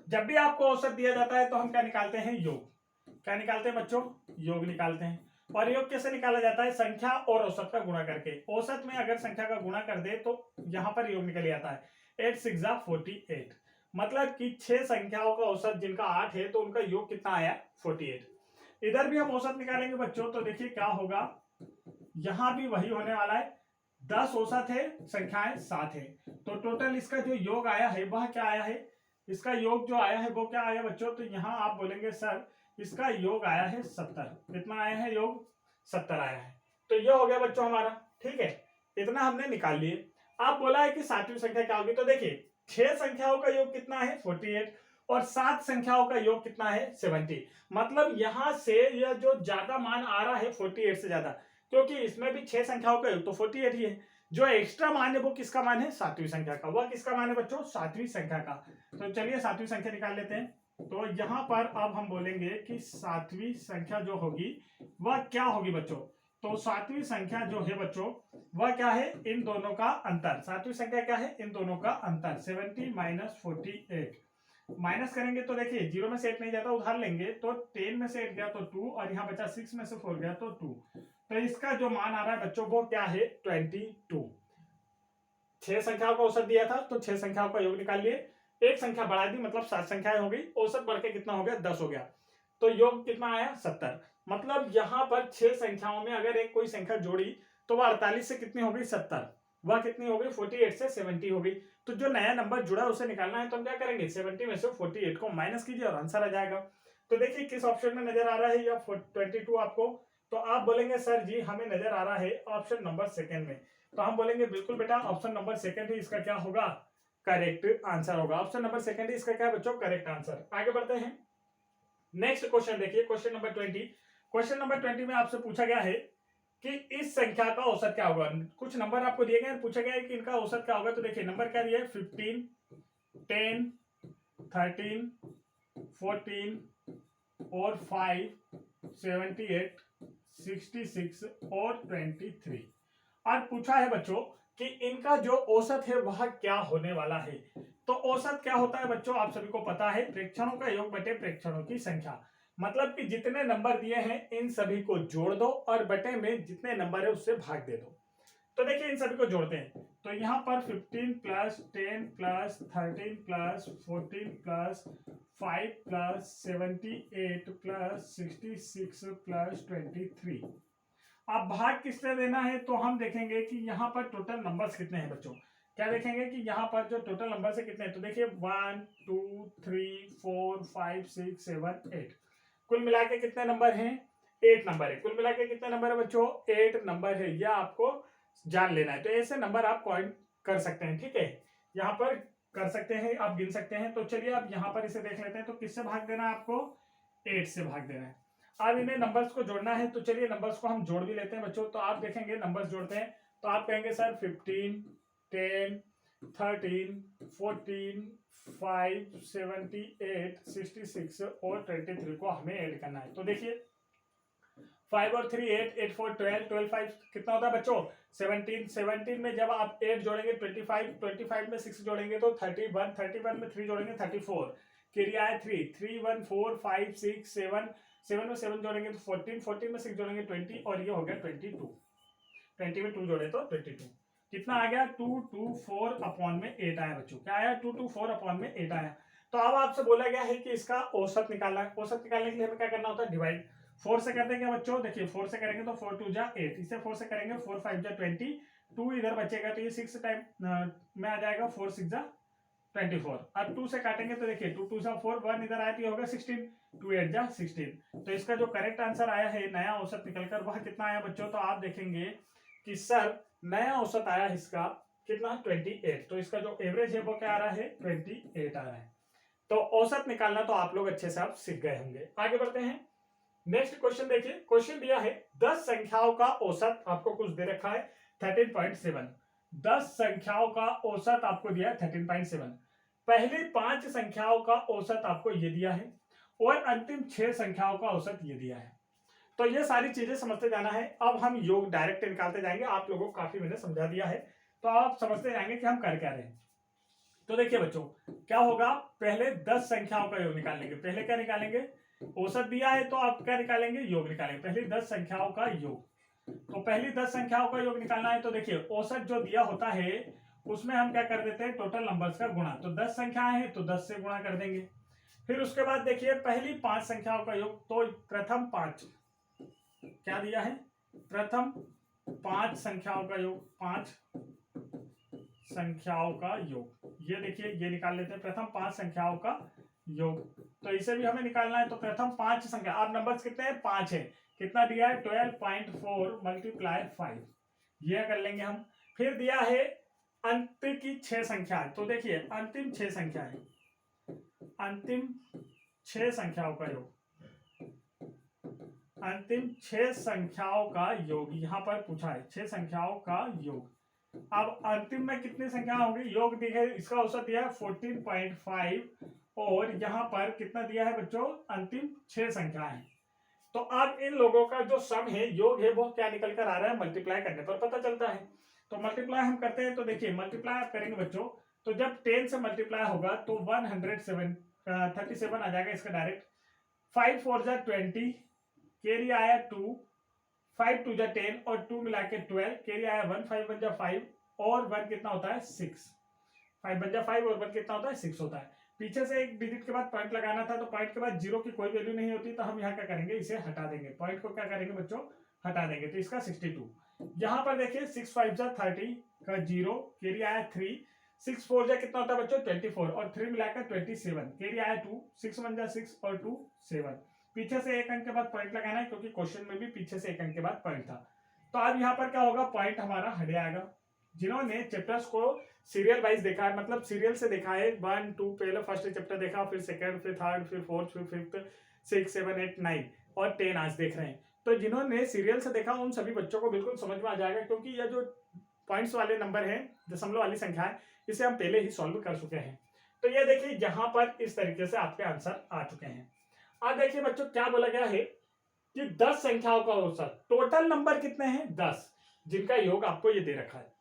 जब भी आपको औसत दिया जाता है तो हम क्या निकालते हैं, योग। क्या निकालते हैं बच्चों, योग निकालते हैं। और योग कैसे निकाला जाता है, संख्या और औसत का गुणा करके। औसत में अगर संख्या का गुणा कर दे तो यहां पर योग निकल जाता है। 8 6 48, मतलब कि 6 संख्याओं का औसत जिनका 8 है तो उनका योग कितना आया, 48। इधर भी हम औसत निकालेंगे बच्चों, तो देखिए क्या होगा, यहां भी वही होने वाला है। 10 औसत है, संख्याएं 7 है, तो टोटल इसका जो योग आया है वह क्या आया है, इसका योग जो आया है वो क्या आया बच्चों, तो यहां आप बोलेंगे सर इसका योग आया है 70। कितना आया है योग, 70 आया है। तो ये हो गया बच्चों हमारा, ठीक है, इतना हमने निकाल लिए। आप बोला है कि सातवीं संख्या क्या होगी, तो देखिए 6 संख्याओं का योग कितना है 48 और 7 संख्याओं का योग कितना है 70। मतलब यहां से यह जो ज्यादा मान आ रहा है 48 से ज्यादा, क्योंकि इसमें भी 6 संख्याओं का योग तो 48 ही है। जो एक्स्ट्रा मान है वो किसका मान है, सातवीं संख्या का। वह किसका मान है बच्चों, सातवीं संख्या का। तो चलिए सातवीं संख्या निकाल लेते हैं। तो यहां पर अब हम बोलेंगे कि सातवीं संख्या जो होगी वह क्या होगी बच्चों। तो सातवीं संख्या जो है बच्चों वह क्या है, इन दोनों का अंतर। सातवीं संख्या क्या है, इन दोनों का अंतर। 70 - 48 माइनस करेंगे तो देखिए 0 में से 8 नहीं जाता, उधार लेंगे तो 10 में से 8 गया तो 2 और यहाँ बचा 6 में से 4 गया तो 2। तो इसका जो मान आ रहा है बच्चों वो क्या है, 22। 6 संख्याओं का औसत दिया था तो 6 संख्याओं का योग निकाल लिए। एक संख्या बढ़ा दी मतलब 7 संख्याएं हो गई, औसत बढ़ के कितना हो गया, 10 हो गया। तो योग कितना आया, 70। मतलब यहाँ पर 6 संख्याओं में अगर एक कोई संख्या जोड़ी तो वह 48 से कितनी हो गई, 70। वह कितनी हो गई, 48 से 70 हो गई। तो जो नया नंबर जुड़ा उसे निकालना है तो हम क्या करेंगे, 70 में से 48 को माइनस कीजिए और आंसर आ जाएगा। तो देखिए किस ऑप्शन में नजर आ रहा है या 22 आपको। तो आप बोलेंगे सर जी हमें नजर आ रहा है ऑप्शन नंबर सेकंड में। तो हम बोलेंगे बिल्कुल बेटा ऑप्शन नंबर सेकंड ही इसका क्या होगा, करेक्ट आंसर होगा। ऑप्शन नंबर सेकंड ही इसका क्या बच्चों, करेक्ट आंसर। आगे बढ़ते हैं, नेक्स्ट क्वेश्चन देखिए, क्वेश्चन नंबर 20। क्वेश्चन नंबर 20 में आपसे पूछा गया है कि इस संख्या का औसत क्या होगा। कुछ नंबर आपको दिए गए, पूछा गया है कि इनका औसत क्या होगा। तो देखिए नंबर क्या दिया है, 15 10 13 14 और 5 78 66 और 23। और पूछा है बच्चों कि इनका जो औसत है वह क्या होने वाला है। तो औसत क्या होता है बच्चों, आप सभी को पता है, प्रेक्षणों का योग बटे प्रेक्षणों की संख्या। मतलब कि जितने नंबर दिए हैं इन सभी को जोड़ दो और बटे में जितने नंबर है उससे भाग दे दो। तो देखिए इन सभी को जोड़ते हैं तो यहाँ पर 15 + 10 + 13 + 14 + 5 + 78 + 66 + 23। अब भाग किससे देना है, तो हम देखेंगे कि यहाँ पर टोटल नंबर्स कितने हैं बच्चों। क्या देखेंगे कि यहाँ पर जो टोटल नंबर है कितने हैं, तो देखिए 1 2 3 4 5 6 7 8, कुल मिला के कितने नंबर हैं, 8 नंबर है। कुल मिला के कितने नंबर है बच्चों, 8 नंबर है। यह आपको जान लेना है। तो ऐसे नंबर आप पॉइंट कर सकते हैं, ठीक है, यहाँ पर कर सकते हैं, आप गिन सकते हैं। तो चलिए आप यहाँ पर इसे देख लेते हैं। तो किससे भाग देना है आपको, 8 से भाग देना है। अब इन्हें नंबर्स को जोड़ना है तो चलिए नंबर्स को हम जोड़ भी लेते हैं बच्चों। तो आप देखेंगे नंबर्स जोड़ते हैं तो आप कहेंगे सर 15 10 13 14 5 78 66 और 23 को हमें ऐड करना है। तो देखिए 5 और 3 8 8 4 12 12 5 कितना होता है बच्चों, 17 17 में जब आप 8 जोड़ेंगे 25 25 में 6 जोड़ेंगे तो 31 31 में 3 जोड़ेंगे 34, क्रिया है 3 3 1 4 5 6 7 7 में 7 जोड़ेंगे तो 14 14 में 6 जोड़ेंगे 20 और ये हो गया 22। 20 में 2 जोड़े तो 22। कितना आ गया, 224 अपॉन में 8 आया बच्चों। क्या आया, 224 अपॉन में 8 आया। तो अब आपसे बोला गया है कि इसका औसत निकालना है। औसत निकालने के लिए हमें क्या करना होता है, डिवाइड 4 से करते हैं क्या बच्चों, देखिए 4 से करेंगे तो 4 2 जा 8, इसे 4 से करेंगे 4 5 जा 20, 2 इधर बचेगा तो ये 6 टाइम में आ जाएगा, 4 6 जा 24। अब 2 से काटेंगे तो देखिए 2 2 जा 4, 1 इधर आया तो ये होगा 16, 2 8 जा 16। तो इसका जो करेक्ट आंसर आया है नया औसत निकलकर वह कितना आया बच्चों, तो आप देखेंगे कि सर नया औसत आया इसका कितना, 28। तो इसका जो एवरेज है वो क्या आ रहा है, 28 आ रहा है। तो औसत निकालना तो आप लोग अच्छे से आप सीख गए होंगे। आगे बढ़ते हैं, नेक्स्ट क्वेश्चन देखिए। क्वेश्चन दिया है 10 संख्याओं का औसत, आपको कुछ दे रखा है 13.7। 10 संख्याओं का औसत आपको दिया है 13.7। पहली 5 संख्याओं का औसत आपको ये दिया है और अंतिम 6 संख्याओं का औसत ये दिया है। तो ये सारी चीजें समझते जाना है। अब हम योग डायरेक्ट निकालते जाएंगे। आप लोगों को काफी मैंने समझा दिया है, तो आप समझते जाएंगे कि हम कर क्या रहे हैं। तो देखिए बच्चों, क्या होगा, पहले 10 संख्याओं का योग निकालेंगे। पहले क्या निकालेंगे, औसत दिया है तो आप क्या निकालेंगे, योग निकालेंगे। पहली 10 संख्याओं का योग, तो पहली 10 संख्याओं का योग निकालना है। तो देखिए औसत जो दिया होता है उसमें हम क्या कर देते हैं, टोटल नंबर्स का गुणा। तो 10 संख्याएं हैं तो 10 से गुणा कर देंगे। फिर उसके बाद देखिए पहली 5 संख्याओं का योग, तो प्रथम 5 क्या दिया है, प्रथम 5 संख्याओं का योग, 5 संख्याओं का योग, ये देखिए ये निकाल लेते हैं, प्रथम 5 संख्याओं का योग। तो इसे भी हमें निकालना है। तो प्रथम 5 संख्या, आप नंबर्स कितने हैं, 5 है, कितना दिया है, 12.4 मल्टीप्लाई 5, ये कर लेंगे हम। फिर दिया है अंत की 6 संख्या, तो देखिए अंतिम 6 संख्या है, अंतिम 6 संख्याओं का योग, अंतिम 6 संख्याओं का योग यहां पर पूछा है, 6 संख्याओं का योग। अब अंतिम में कितनी संख्या होगी, योग दी है, इसका औसत दिया है 14.5 और यहाँ पर कितना दिया है बच्चों, अंतिम 6 संख्या है। तो अब इन लोगों का जो सम है, योग है, वो क्या निकल कर आ रहा है, मल्टीप्लाई करने पर पता चलता है। तो मल्टीप्लाई हम करते हैं, तो देखिए मल्टीप्लाई आप करेंगे बच्चों, तो जब 10 से मल्टीप्लाई होगा तो 137 आ जाएगा इसका डायरेक्ट। 5 4 जा 20, कैरी आया 2, 5 2 जा 10 और 2 मिला के 12, कैरी आया 1, 5 1 जा 5 और 1 कितना होता है, 6, 5 1 जा 5 और 1 कितना होता है, 6 होता है। पीछे से एक डिजिट के बाद पॉइंट लगाना था, तो पॉइंट के बाद जीरो की कोई वैल्यू नहीं होती, तो हम यहाँ क्या करेंगे, इसे हटा देंगे, पॉइंट को क्या करेंगे बच्चों, हटा देंगे। तो इसका 62, यहाँ पर देखिए 6 5 जा 30 का 0, कैरी आया 3, 6 4 जा कितना होता है बच्चों, 24 और 3 मिलाकर 27, कैरी आया 2, 6 1 जा 6 और 2 7। पीछे से एक अंक के बाद पॉइंट लगाना है, क्योंकि क्वेश्चन में भी पीछे से एक अंक के बाद पॉइंट था। तो अब यहाँ पर क्या होगा, पॉइंट हमारा हट जाएगा। जिन्होंने चैप्टर्स को सीरियल वाइज देखा है, मतलब सीरियल से देखा है, 1 2 पहले फर्स्ट चैप्टर देखा, फिर सेकंड, फिर थर्ड, फिर फोर्थ, फिर फिफ्थ, 6 7 8 9 और 10 आज देख रहे हैं। तो जिन्होंने सीरियल से देखा उन सभी बच्चों को बिल्कुल समझ में आ जाएगा, क्योंकि यह जो पॉइंट्स वाले नंबर है, दशमलव वाली संख्या है, इसे हम पहले ही सॉल्व कर चुके हैं। तो ये देखिए यहाँ पर इस तरीके से आपके आंसर आ चुके हैं। अब देखिए बच्चों क्या बोला गया है कि 10 संख्याओं का औसत, टोटल नंबर कितने हैं, 10, जिनका योग आपको ये दे रखा है।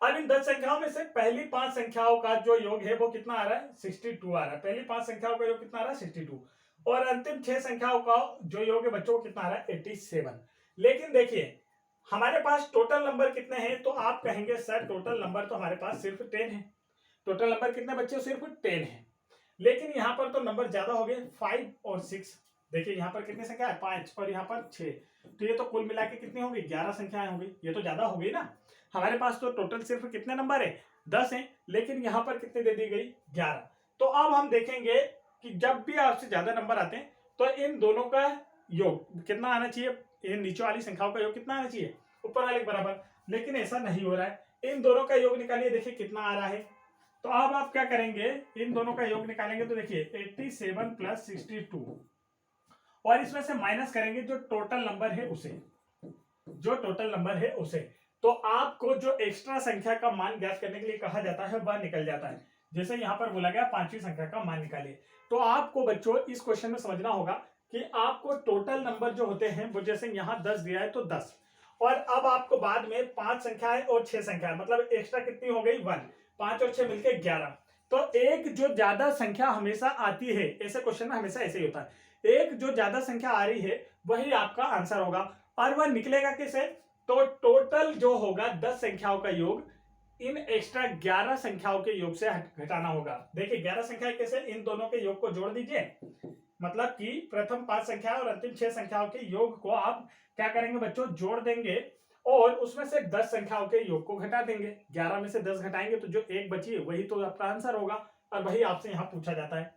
अब इन 10 संख्याओं में से पहली 5 संख्याओं का जो योग है वो कितना आ रहा है, 62 आ रहा है। पहली 5 संख्याओं का योग कितना आ रहा है, 62, और अंतिम 6 संख्याओं का जो योग है बच्चों को कितना आ रहा है, 87। लेकिन देखिए हमारे पास टोटल नंबर कितने हैं, तो आप कहेंगे सर टोटल नंबर तो हमारे पास सिर्फ 10 है। टोटल नंबर कितने बच्चे, सिर्फ 10 है, लेकिन यहाँ पर तो नंबर ज्यादा हो गए, 5 और 6। देखिए यहाँ पर कितनी संख्या है, 5 और यहाँ पर 6, तो ये तो कुल मिला के कितनी होगी, 11 संख्याएं होंगी। ये तो ज्यादा हो गई ना, हमारे पास तो टोटल सिर्फ कितने नंबर है, 10 है, लेकिन यहाँ पर कितने दे दी गई, 11। तो अब हम देखेंगे कि जब भी आपसे ज्यादा नंबर आते हैं तो इन दोनों का योग कितना आना चाहिए, इन नीचे वाली संख्याओं का योग कितना आना चाहिए, ऊपर वाले के बराबर, लेकिन ऐसा नहीं हो रहा है। इन दोनों का योग निकालिए, देखिए कितना आ रहा है। तो अब आप क्या करेंगे, इन दोनों का योग निकालेंगे, तो देखिए 87 प्लस 62 और इसमें से माइनस करेंगे जो टोटल नंबर है उसे, जो टोटल नंबर है उसे। तो आपको जो एक्स्ट्रा संख्या का मान ज्ञात करने के लिए कहा जाता है वह निकल जाता है। जैसे यहाँ पर बोला गया 5वीं संख्या का मान निकालिए, तो आपको बच्चों इस क्वेश्चन में समझना होगा कि आपको टोटल नंबर जो होते हैं वो, जैसे यहाँ 10 दिया है तो 10, और अब आपको बाद में 5 संख्याएं और 6 संख्याएं, मतलब एक्स्ट्रा कितनी हो गई, 1, 5 और 6 मिलकर 11। तो एक जो ज्यादा संख्या हमेशा आती है, ऐसे क्वेश्चन में हमेशा ऐसे ही होता है, एक जो ज्यादा संख्या आ रही है वही आपका आंसर होगा, और वह निकलेगा कैसे, तो टोटल जो होगा 10 संख्याओं का योग इन एक्स्ट्रा 11 संख्याओं के योग से घटाना होगा। देखिए 11 संख्याएं कैसे, इन दोनों के योग को जोड़ दीजिए, मतलब कि प्रथम 5 संख्या और अंतिम 6 संख्याओं के योग को आप क्या करेंगे बच्चों, जोड़ देंगे, और उसमें से 10 संख्याओं के योग को घटा देंगे। 11 में से 10 घटाएंगे तो जो एक बची है वही तो आपका आंसर होगा, और वही आपसे यहाँ पूछा जाता है।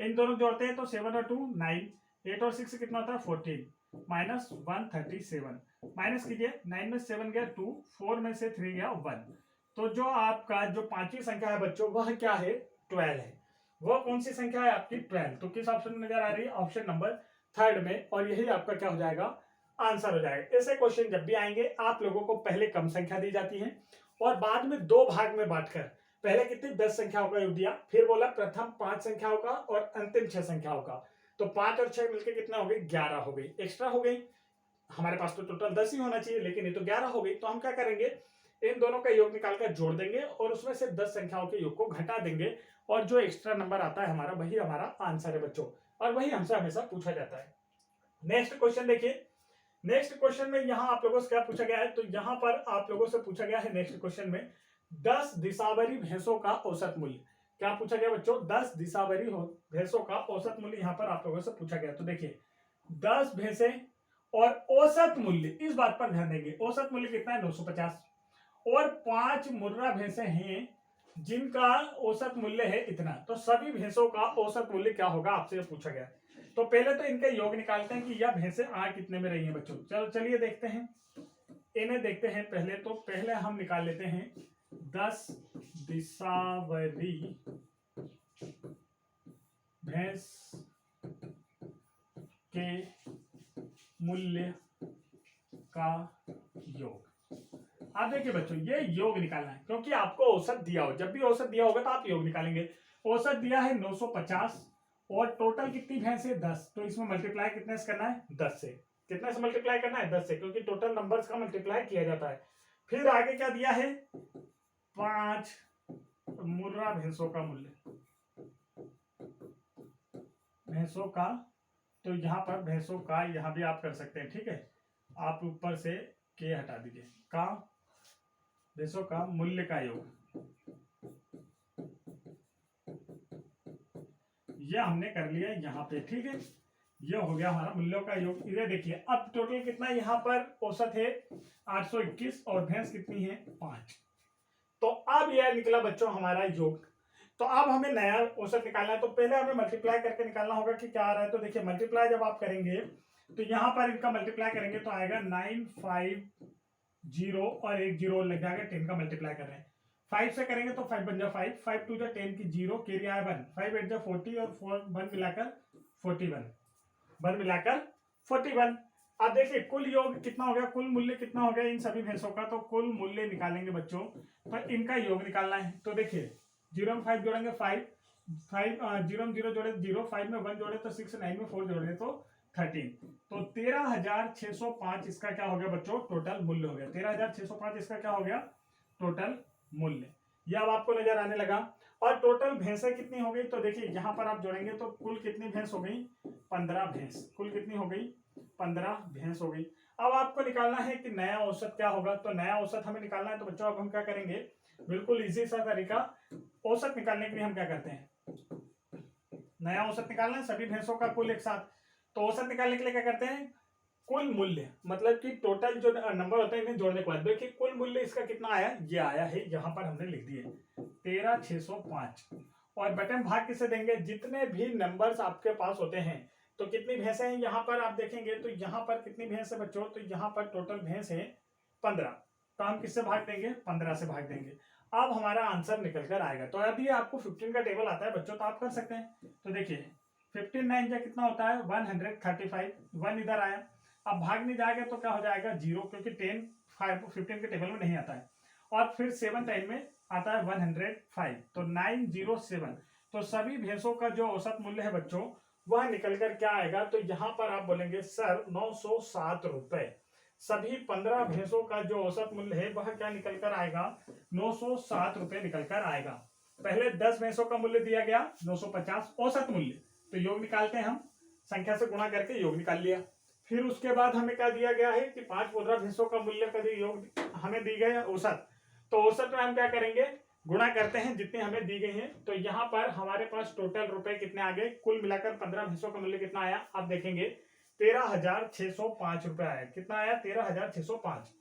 इन दोनों जोड़ते हैं तो 7 और 2 9, 8 और 6 कितना होता है, 14, माइनस 137, माइनस कीजिए, 9 में 7 गया 2, 4 में से 3 गया 1। तो जो आपका जो 5वीं संख्या है बच्चों वह क्या है, 12 है। वह कौन सी संख्या है आपकी, 12। तो किस ऑप्शन में नजर आ रही है, ऑप्शन नंबर 3 में, और यही आपका क्या हो जाएगा, आंसर हो जाएगा। ऐसे क्वेश्चन जब भी आएंगे आप लोगों को पहले कम संख्या दी जाती है और बाद में 2 भाग में बांटकर पहले कितनी 10 संख्याओं का योग दिया, फिर बोला प्रथम 5 संख्याओं का और अंतिम 6 संख्याओं का, तो 5 और 6 मिलकर कितना हो गई, 11 हो गई, एक्स्ट्रा हो गई। हमारे पास तो टोटल 10 ही होना चाहिए, लेकिन ये तो 11 हो गई। तो हम क्या करेंगे, इन दोनों का योग निकालकर जोड़ देंगे और उसमें से 10 संख्याओं के योग को घटा देंगे, और जो एक्स्ट्रा नंबर आता है हमारा, वही हमारा आंसर है बच्चों, और वही हमसे हमेशा पूछा जाता है। नेक्स्ट क्वेश्चन देखिए। नेक्स्ट क्वेश्चन में यहाँ आप लोगों से क्या पूछा गया है, तो यहाँ पर आप लोगों से पूछा गया है नेक्स्ट क्वेश्चन में 10 दिसावरी भैंसों का औसत मूल्य। क्या पूछा गया बच्चों, 10 दिसावरी भैंसों का औसत मूल्य यहाँ पर आप लोगों से पूछा गया। तो देखिए 10 भैंसे और औसत मूल्य, इस बात पर ध्यान देंगे, औसत मूल्य कितना है 950, और 5 मुर्रा भैंसे हैं जिनका औसत मूल्य है इतना। तो सभी भैंसों का औसत मूल्य क्या होगा, आपसे पूछा गया। तो पहले तो इनका योग निकालते हैं कि यह भैंसे आ कितने में रही हैं बच्चों। चलो चलिए देखते हैं, इन्हें देखते हैं पहले। तो पहले हम निकाल लेते हैं 10 दिसावरी भैंस के मूल्य का योग। आप देखिए बच्चों, ये योग निकालना है, क्योंकि आपको औसत दिया हो, जब भी औसत दिया होगा तो आप योग निकालेंगे। औसत दिया है 950 और टोटल कितनी भैंस है 10, तो इसमें मल्टीप्लाई कितने से करना है, 10 से। कितने से मल्टीप्लाई करना है, 10 से, क्योंकि टोटल नंबर्स का मल्टीप्लाई किया जाता है। फिर आगे क्या दिया है, 5 मुर्रा भैंसों का मूल्य, भैंसों का, तो यहाँ पर भैंसों का यहाँ भी आप कर सकते हैं, ठीक है। आप ऊपर से के हटा दीजिए, का भैंसों का मूल्य का योग, ये हमने कर लिया यहाँ पे, ठीक है। ये हो गया हमारा मूल्यों का योग। इधर देखिए अब टोटल कितना यहाँ पर औसत है 821 और भैंस कितनी है 5। तो अब यह निकला बच्चों हमारा योग। तो अब हमें नया औसत निकालना है, तो पहले हमें मल्टीप्लाई करके निकालना होगा कि क्या आ रहा है। तो देखिए मल्टीप्लाई जब आप करेंगे तो यहाँ पर इनका मल्टीप्लाई करेंगे तो आएगा 950 और एक जीरो लग जाएगा, 10 का मल्टीप्लाई कर रहे हैं। 5 से करेंगे तो 5 बन जा 5, 5 2 जा 10 की 0, कैरी आया 1, 5 8 जा 40 और 4 1 मिलाकर 41, 1 मिलाकर 41। अब देखिए कुल योग कितना हो गया, कुल मूल्य कितना हो गया इन सभी भैंसों का। तो कुल मूल्य निकालेंगे बच्चों, तो इनका योग निकालना है। तो देखिए 0 में 5 जोड़ेंगे 5, 0 में 0 जोड़े 0, 5 में 1 जोड़े तो 6, 9 में 4 जोड़े तो 13। तो 13,605 इसका क्या हो गया बच्चों, टोटल मूल्य हो गया। 13,605 इसका क्या हो गया, टोटल मूल्य। यह अब आपको नजर आने लगा। और टोटल भैंसें कितनी हो गई, तो देखिए यहाँ पर आप जोड़ेंगे तो कुल कितनी भैंस हो गई, 15 भैंस। कुल कितनी हो गई, 15 भैंस हो गई। अब आपको निकालना है कि नया औसत क्या होगा। तो नया औसत हमें निकालना है। तो बच्चों अब हम क्या करेंगे, बिल्कुल इजी सा तरीका, औसत निकालने के लिए हम क्या करते हैं, नया औसत निकालना है सभी भैंसों का कुल एक साथ। तो औसत निकालने के लिए क्या करते हैं, कुल मूल्य, मतलब कि टोटल जो नंबर होता है इन्हें जोड़ने के बाद देखिए कुल मूल्य इसका कितना आया, ये आया है, यहाँ पर हमने लिख दिए 13,605। और बटन भाग किसे देंगे, जितने भी नंबर्स आपके पास होते हैं। तो कितनी भैंसे हैं यहाँ पर आप देखेंगे, तो यहाँ पर कितनी भैंस है बच्चों, तो यहाँ पर टोटल भैंस है 15। तो हम किससे भाग देंगे, 15 से भाग देंगे। अब हमारा आंसर निकल कर आएगा। तो यदि आपको 15 का टेबल आता है बच्चों तो आप कर सकते हैं। तो देखिए 15 9 जा कितना होता है 135, 1 इधर आया। अब भाग नहीं जाएगा तो क्या हो जाएगा 0, क्योंकि 10 15 के टेबल में नहीं आता है। और फिर 7 टाइम में आता है 105, तो 907। तो सभी भैंसों का जो औसत मूल्य है बच्चों वह निकल कर क्या आएगा, तो यहाँ पर आप बोलेंगे सर 907 रुपए। सभी 15 भैंसों का जो औसत मूल्य है वह क्या निकल कर आएगा, 907 रुपए निकल कर आएगा। पहले 10 भैंसों का मूल्य दिया गया 950 औसत मूल्य, तो योग निकालते हैं हम, संख्या से गुणा करके योग निकाल लिया। फिर उसके बाद हमें क्या दिया गया है कि 5 15 भैंसों का मूल्य का योग हमें दी गई है औसत। तो औसत में हम क्या करेंगे, गुणा करते हैं जितने हमें दी गई है। तो यहाँ पर हमारे पास टोटल रुपए कितने आ गए, कुल मिलाकर 15 भैंसों का मूल्य कितना आया, आप देखेंगे 13,605 रुपए आया। कितना आया, 13,605।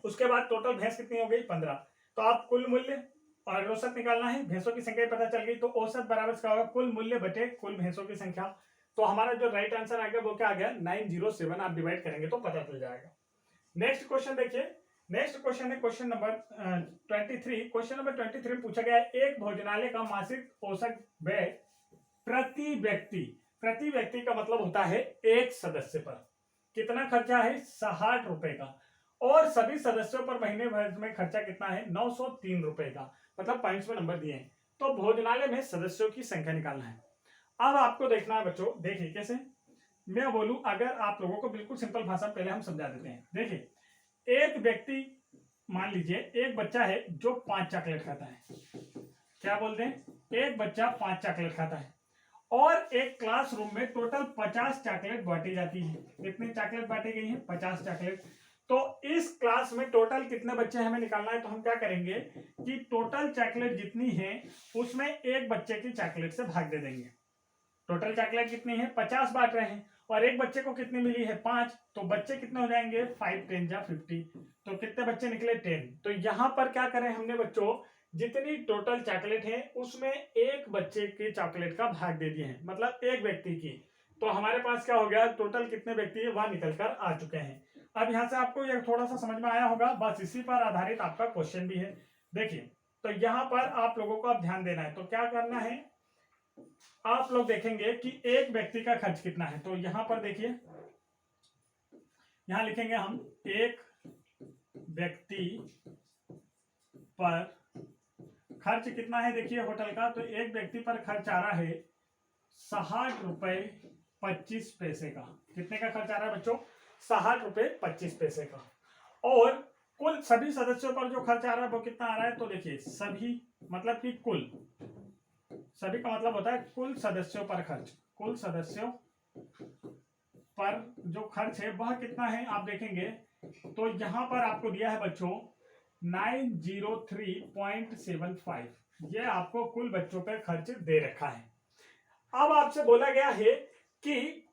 उसके बाद टोटल भैंस कितनी हो गई 15। तो आप कुल मूल्य और औसत निकालना है, भैंसों की संख्या पता चल गई। तो औसत बराबर क्या होगा, कुल मूल्य बटे कुल भैंसों की संख्या। तो हमारा जो राइट आंसर आ गया वो क्या आ गया 907। आप डिवाइड करेंगे तो पता चल जाएगा। नेक्स्ट क्वेश्चन देखिए, नेक्स्ट क्वेश्चन है क्वेश्चन नंबर 23। क्वेश्चन नंबर 23 में पूछा गया है एक भोजनालय का मासिक औसत व्यय प्रति व्यक्ति का मतलब होता है एक सदस्य पर कितना खर्चा है 60 रुपए का, और सभी सदस्यों पर महीने भर में खर्चा कितना है 903 रुपए का। मतलब पॉइंट्स में नंबर दिए हैं। तो भोजनालय में सदस्यों की संख्या निकालना है। अब आपको देखना है बच्चों, देखिए कैसे मैं बोलूं, अगर आप लोगों को बिल्कुल सिंपल भाषा में पहले हम समझा देते हैं। देखिए एक व्यक्ति, मान लीजिए एक बच्चा है जो 5 चॉकलेट खाता है। क्या बोलते हैं? एक बच्चा 5 चॉकलेट खाता है और एक क्लासरूम में टोटल 50 चॉकलेट बांटी जाती है। कितनी चॉकलेट बांटी गई है? 50 चॉकलेट। तो इस क्लास में टोटल कितने बच्चे हमें निकालना है। तो हम क्या करेंगे कि टोटल चॉकलेट जितनी है उसमें एक बच्चे की चॉकलेट से भाग दे देंगे। टोटल चॉकलेट कितनी है? 50 बांट रहे हैं और एक बच्चे को कितनी मिली है? 5। तो बच्चे कितने हो जाएंगे? 5 10 जा 50। तो कितने बच्चे निकले? 10। तो यहां पर क्या करें हमने बच्चों, जितनी टोटल चॉकलेट है उसमें एक बच्चे के चॉकलेट का भाग दे दिए हैं, मतलब एक व्यक्ति की। तो हमारे पास क्या हो गया, टोटल कितने व्यक्ति है वह निकल कर आ चुके हैं। अब यहां से आपको ये थोड़ा सा समझ में आया होगा, बस इसी पर आधारित आपका क्वेश्चन भी है। देखिए तो यहां पर आप लोगों को अब ध्यान देना है। तो क्या करना है, आप लोग देखेंगे कि एक व्यक्ति का खर्च कितना है। तो यहां पर देखिए, यहां लिखेंगे हम एक व्यक्ति पर खर्च कितना है। देखिए होटल का, तो एक व्यक्ति पर खर्च आ रहा है 60 रुपए 25 पैसे का। कितने का खर्च आ रहा है बच्चों? 60 रुपए 25 पैसे का। और कुल सभी सदस्यों पर जो खर्च आ रहा है वो कितना आ रहा है। तो देखिए सभी मतलब कि कुल, सभी का मतलब होता है कुल सदस्यों पर खर्च। कुल सदस्यों पर जो खर्च है वह कितना है आप देखेंगे। तो यहां पर आपको दिया है बच्चों 903.75। ये आपको कुल बच्चों पर खर्च दे रखा है। अब आपसे बोला गया है कि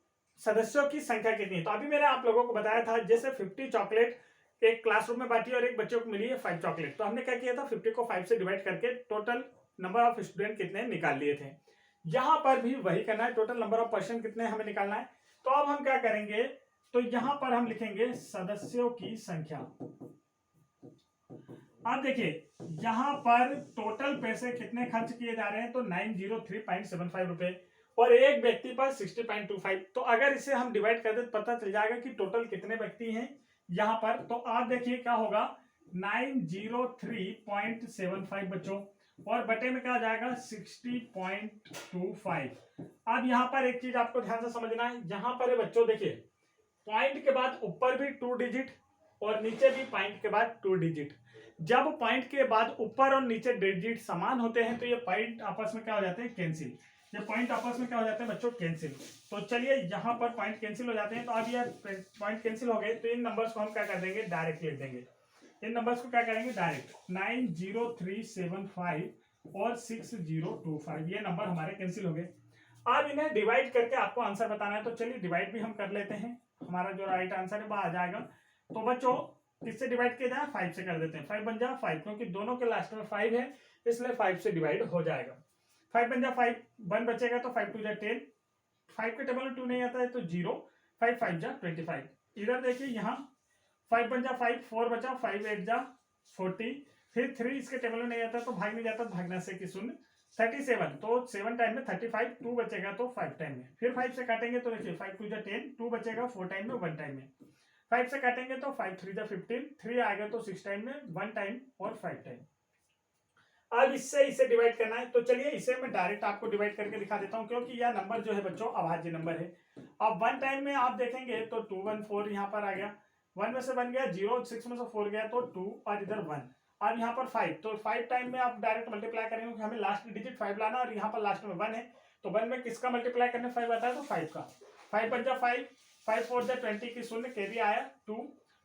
सदस्यों की संख्या कितनी है। तो अभी मैंने आप लोगों को बताया था, जैसे 50 चॉकलेट एक क्लासरूम में बांटी और एक बच्चे को मिली है 5 चॉकलेट। तो हमने क्या किया था, 50 को 5 से डिवाइड करके टोटल नंबर ऑफ स्टूडेंट कितने निकाल लिए थे। यहां पर भी वही करना है, टोटल नंबर ऑफ पर्सन कितने हमें निकालना है। तो अब हम क्या करेंगे, तो यहां पर हम लिखेंगे सदस्यों की संख्या। अब देखिए यहां पर टोटल पैसे कितने खर्च किए जा रहे हैं, तो 903.75 रुपए और एक व्यक्ति पर 60.25। तो अगर इसे हम डिवाइड कर दे तो पता चल जाएगा कि टोटल कितने व्यक्ति हैं यहां पर। तो आप देखिए क्या होगा, 903.75 बच्चों और बटे में क्या आ जाएगा 60.25। अब यहां पर एक चीज आपको ध्यान से समझना है, यहां पर बच्चों देखिए पॉइंट के बाद ऊपर भी 2 डिजिट और नीचे भी पॉइंट के बाद 2 डिजिट। जब पॉइंट के बाद ऊपर और नीचे डिजिट समान होते हैं तो ये पॉइंट आपस में क्या हो जाते हैं, कैंसिल। ये पॉइंट आपस में क्या हो जाते हैं बच्चों, कैंसिल। तो चलिए यहाँ पर पॉइंट कैंसिल हो जाते हैं। तो अब ये पॉइंट कैंसिल हो गए तो इन नंबर्स को हम क्या कर देंगे, डायरेक्ट लिख देंगे। इन नंबर्स को क्या करेंगे, डायरेक्ट 90375 और 6025 ये नंबर हमारे कैंसिल हो गए। अब इन्हें डिवाइड करके आपको आंसर बताना है। तो चलिए डिवाइड भी हम कर लेते हैं, हमारा जो राइट आंसर है वह आ जाएगा। तो बच्चों किससे डिवाइड किया जाए, 5 से कर देते हैं। 5 बन जा 5, क्योंकि दोनों के लास्ट में 5 है इसलिए 5 से डिवाइड हो जाएगा। 5 बन जा 5, 1 बचेगा तो 5 2 जा 10। 5 के टेबल में 2 नहीं आता है तो 0। 5 5 जा 25। इधर देखिए यहाँ 5 बन जा 5, 4 बचा, 5 8 जा 40। फिर 3 इसके टेबल में नहीं आता तो भाग नहीं जाता, भागना से कि शून्य 37। तो 7 टाइम में 35, 2 बचेगा तो 5 टाइम में। फिर 5 से काटेंगे तो देखिए 5 2 जा 10, 2 बचेगा 4 टाइम में, 1 टाइम में। 5 से काटेंगे तो 5 3 जा 15, 3 आएगा तो 6 टाइम में, 1 टाइम और 5 टाइम। अब इससे इसे डिवाइड करना है। तो चलिए इसे मैं डायरेक्ट आपको डिवाइड करके दिखा देता हूं, क्योंकि यह नंबर जो है बच्चों अभाज्य नंबर है। अब 1 टाइम में आप देखेंगे तो 2 1 4 यहाँ पर आ गया, 1 में से 1 गया 0, 6 में से 4 गया तो 2 और इधर 1। अब यहाँ पर 5, तो 5 टाइम में आप डायरेक्ट मल्टीप्लाई करेंगे क्योंकि हमें लास्ट डिजिट 5 लाना और यहाँ पर लास्ट में 1 है। तो 1 में किसका मल्टीप्लाई करने 5 आता है, तो 5 का। 5 बच जा 5, 5 4 जा 20 की शून्य, कैरी आया 2,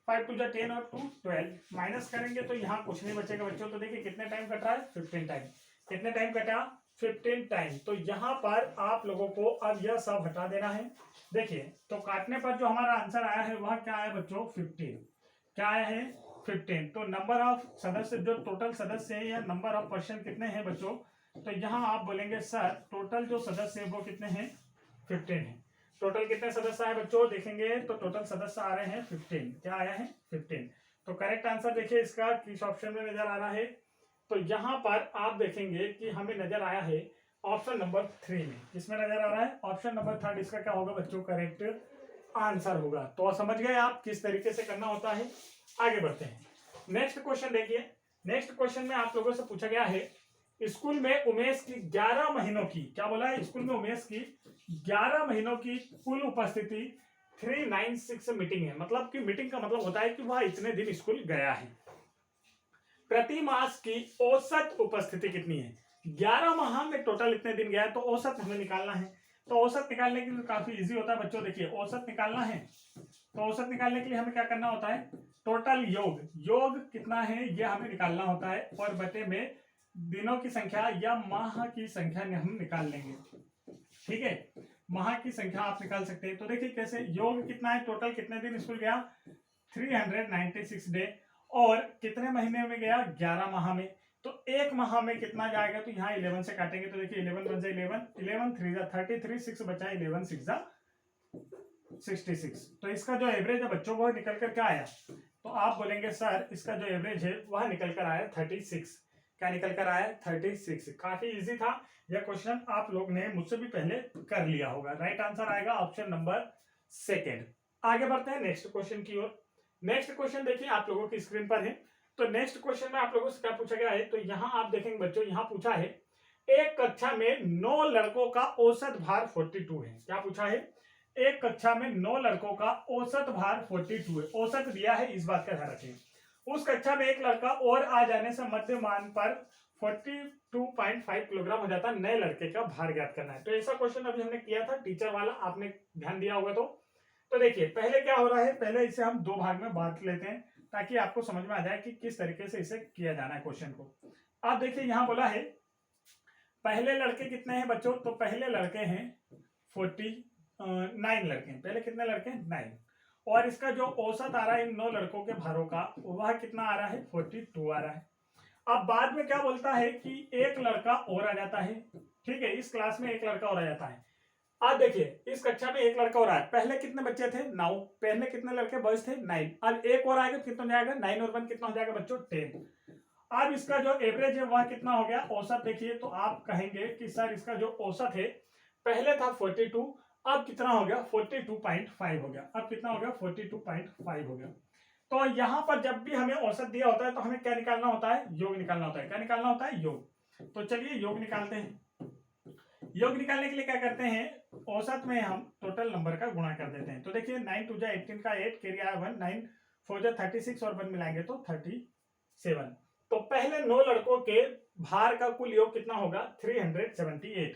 5 2 जा 10 और 2 12। माइनस करेंगे तो यहाँ कुछ नहीं बचेगा बच्चों। तो देखिए कितने टाइम कट रहा है, 15 टाइम। कितने टाइम कटा, 15 टाइम। तो यहाँ पर आप लोगों को अब यह सब हटा देना है। देखिए तो काटने पर जो हमारा आंसर आया है वह क्या है बच्चों, 15। क्या आया है, 15। तो नंबर ऑफ सदस्य, जो टोटल सदस्य है या नंबर ऑफ पर्सन कितने हैं बच्चों, तो यहाँ आप बोलेंगे सर टोटल जो सदस्य है वो कितने हैं, 15 है। टोटल कितने सदस्य आए बच्चों, देखेंगे तो टोटल सदस्य आ रहे हैं 15। क्या आया है, 15। तो करेक्ट आंसर देखिए इसका किस ऑप्शन में नजर आ रहा है, तो यहाँ पर आप देखेंगे कि हमें नजर आया है ऑप्शन नंबर 3 में। किसमें नजर आ रहा है, ऑप्शन नंबर 3। इसका क्या होगा बच्चों, करेक्ट आंसर होगा। तो समझ गए आप किस तरीके से करना होता है। आगे बढ़ते हैं, नेक्स्ट क्वेश्चन देखिए। नेक्स्ट क्वेश्चन में आप लोगों से पूछा गया है, स्कूल में उमेश की 11 महीनों की, क्या बोला है, स्कूल में उमेश की 11 महीनों की कुल उपस्थिति 396 मीटिंग है। मतलब कि मीटिंग का मतलब होता है कि वह इतने दिन स्कूल गया है। प्रति मास की औसत उपस्थिति कितनी है? 11 माह में टोटल इतने दिन गया है, तो औसत हमें निकालना है। तो औसत निकालने के लिए काफी इजी होता है बच्चों। देखिए औसत निकालना है, तो औसत निकालने के लिए हमें क्या करना होता है, टोटल योग कितना है ये हमें निकालना होता है, और बटे में दिनों की संख्या या माह की संख्या हम निकाल लेंगे। ठीक है, माह की संख्या आप निकाल सकते हैं। तो देखिए कैसे, योग कितना है, टोटल कितने दिन स्कूल गया, 396 डे, और कितने महीने में गया, 11 माह में। तो एक माह में कितना जाएगा, तो यहाँ 11 से काटेंगे, तो देखिए 11 बन जाए 11 3 जा 33, 6 बचा 11 6 जा 66। तो इसका जो एवरेज है बच्चों वो निकल कर क्या आया, तो आप बोलेंगे सर इसका जो एवरेज है वह निकल कर आया 36। क्या निकल कर आया, 36। काफी इजी था यह क्वेश्चन, आप लोग ने मुझसे भी पहले कर लिया होगा। राइट आंसर आएगा ऑप्शन नंबर सेकेंड। आगे बढ़ते हैं नेक्स्ट क्वेश्चन की ओर। नेक्स्ट क्वेश्चन देखिए आप लोगों की स्क्रीन पर है। तो नेक्स्ट क्वेश्चन में आप लोगों से क्या पूछा गया है, तो यहाँ आप देखेंगे बच्चों, यहाँ पूछा है एक कक्षा में 9 लड़कों का औसत भार 42 है। क्या पूछा है, एक कक्षा में 9 लड़कों का औसत भार 42 है। औसत दिया है, इस बात का ध्यान रखें। उस कक्षा में एक लड़का और आ जाने से मध्यमान पर 42.5 किलोग्राम हो जाता है। नए लड़के का भार ज्ञात करना है। तो ऐसा क्वेश्चन अभी हमने किया था टीचर वाला, आपने ध्यान दिया होगा। तो देखिए पहले क्या हो रहा है, पहले इसे हम दो भाग में बांट लेते हैं ताकि आपको समझ में आ जाए कि किस तरीके से इसे किया जाना है क्वेश्चन को। आप देखिए यहाँ बोला है पहले लड़के कितने हैं बच्चों, तो पहले लड़के हैं 49 लड़के हैं। पहले कितने लड़के हैं, 9। और इसका जो औसत आ रहा है इन 9 लड़कों के भारों का, वह कितना आ रहा है, 42 आ रहा है। अब बाद में क्या बोलता है कि एक लड़का और आ जाता है। ठीक है, इस क्लास में एक लड़का और आ जाता है। अब देखिए इस कक्षा में एक लड़का और आया, पहले कितने बच्चे थे, 9। पहले कितने लड़के बॉयज थे, 9। अब एक और आएगा, कितना हो जाएगा, 9 और 1 कितना हो जाएगा बच्चों, 10। अब इसका जो एवरेज है वह कितना हो गया, औसत देखिए, तो आप कहेंगे कि सर इसका जो औसत है पहले था 42, अब कितना हो गया, 42.5 हो गया। अब कितना हो गया, 42.5 हो गया। तो यहाँ पर जब भी हमें औसत दिया होता है तो हमें क्या निकालना होता है, योग निकालना होता है। क्या निकालना होता है, योग। तो चलिए योग निकालते हैं। योग निकालने के लिए क्या करते हैं, औसत में हम टोटल नंबर का गुणा कर देते हैं। तो देखिए 9 2 जा 18 का 8 कैरी आया 1, 9 4 जा 36 और 1 मिलाएंगे तो 37। तो पहले 9 लड़कों के भार का कुल योग कितना होगा, 378।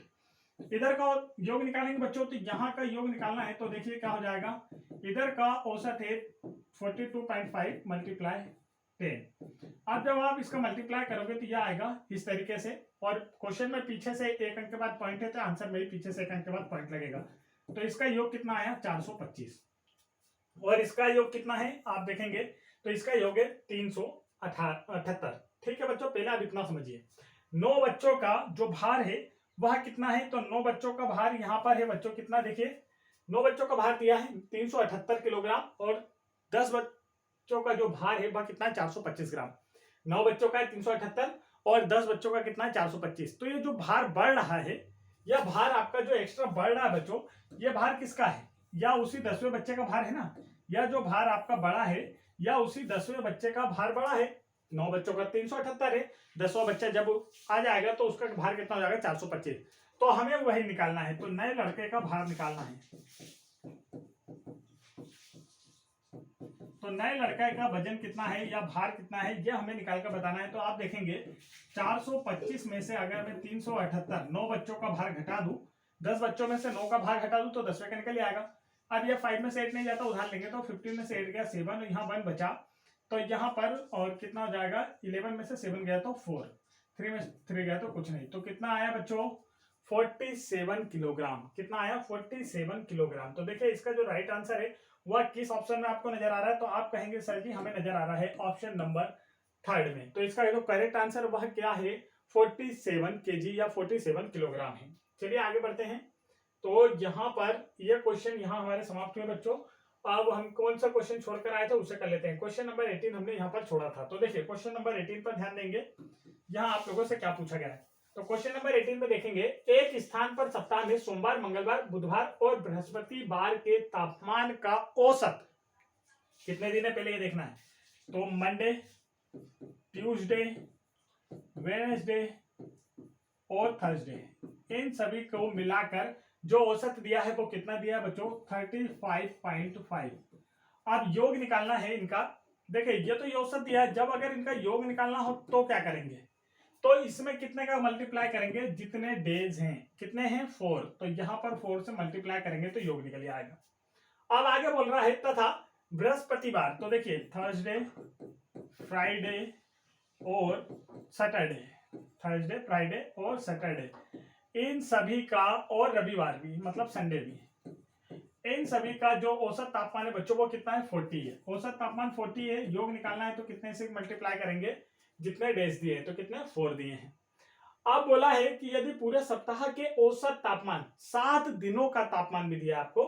इधर का योग निकालेंगे बच्चों, तो यहाँ का योग निकालना है। तो देखिए क्या हो जाएगा, इधर का औसत है 42.5 मल्टीप्लाई 10। अब जब आप इसका मल्टीप्लाई करोगे तो यह आएगा इस तरीके से, और क्वेश्चन में पीछे से एक अंक के बाद पॉइंट है तो आंसर में भी पीछे से एक अंक के बाद पॉइंट लगेगा। तो इसका योग कितना आया, 425। और इसका योग कितना है आप देखेंगे तो इसका योग है 378। ठीक है बच्चों, पहले आप इतना समझिए, 9 बच्चों का जो भार है वह कितना है, तो 9 बच्चों का भार यहाँ पर है बच्चों कितना, देखिए 9 बच्चों का भार दिया है 378 किलोग्राम, और 10 बच्चों का जो भार है वह कितना है, 425 ग्राम। 9 बच्चों का है 378 और 10 बच्चों का कितना है, 425। तो ये जो भार बढ़ रहा है, यह भार आपका जो एक्स्ट्रा बढ़ रहा है बच्चों, ये भार किसका है, या उसी 10वें बच्चे का भार है ना। यह जो भार आपका बड़ा है या उसी 10वें बच्चे का भार बड़ा है। 9 बच्चों का 378 है, 10वां बच्चा जब आ जाएगा तो उसका भार कितना हो जाएगा, 425। तो हमें वही निकालना है, तो नए लड़के का भार निकालना है। तो नए लड़के का वजन कितना है या भार कितना है यह हमें निकाल कर बताना है। तो आप देखेंगे 425 में से अगर मैं 378 9 बच्चों का भार घटा दूं, 10 बच्चों में से 9 का भार घटा दूं तो 10वें का निकल आएगा। अब यह 5 में से 8 नहीं जाता, उधार लेंगे तो 15 में से 8 गया 7, यहाँ 1 बचा, तो यहाँ पर और कितना हो जाएगा, 11 में से 7 गया तो 4, 3 में 3 गया तो कुछ नहीं। तो कितना आया बच्चों, 47 किलोग्राम। कितना आया, 47 किलोग्राम। तो देखिए इसका जो राइट आंसर है वह किस ऑप्शन में आपको नजर आ रहा है, तो आप कहेंगे सर जी हमें नजर आ रहा है ऑप्शन नंबर 3 में। तो इसका जो करेक्ट आंसर वह क्या है, 47 केजी या 47 किलोग्राम है। चलिए आगे बढ़ते हैं। तो यहाँ पर यह क्वेश्चन यहाँ हमारे समाप्त हुए बच्चों। अब हम कौन सा क्वेश्चन छोड़कर आए थे उसे कर लेते हैं। क्वेश्चन नंबर 18 हमने यहाँ पर छोड़ा था। तो देखिए क्वेश्चन नंबर 18 पर ध्यान देंगे, यहाँ आप लोगों से क्या पूछा गया है। तो क्वेश्चन नंबर 18 में देखेंगे, एक स्थान पर सप्ताह में सोमवार, मंगलवार, बुधवार और बृहस्पतिवार के तापमान का औसत कितने दिन है, पहले ये देखना है। तो मंडे, ट्यूसडे, वेडनेसडे और थर्सडे, इन सभी को मिलाकर जो औसत दिया है वो कितना दिया है बच्चों? 35.5। अब योग निकालना है इनका। देखिए ये तो ये औसत दिया है, जब अगर इनका योग निकालना हो तो क्या करेंगे? तो इसमें कितने का मल्टीप्लाई करेंगे? जितने डेज हैं, कितने हैं? 4, तो यहां पर 4 से मल्टीप्लाई करेंगे तो योग निकल आएगा। अब आगे बोल रहा है तथा बृहस्पतिवार, तो देखिए थर्सडे, फ्राइडे और सैटरडे, थर्सडे, फ्राइडे और सैटरडे, इन सभी का, और रविवार भी मतलब संडे भी, इन सभी का जो औसत तापमान है बच्चों वो कितना है? 40 है। औसत तापमान 40 है, योग निकालना है तो कितने से मल्टीप्लाई करेंगे? जितने डेज दिए हैं, तो कितने? 4 दिए हैं। अब बोला है कि यदि पूरे सप्ताह के औसत तापमान, 7 दिनों का तापमान भी दिया आपको,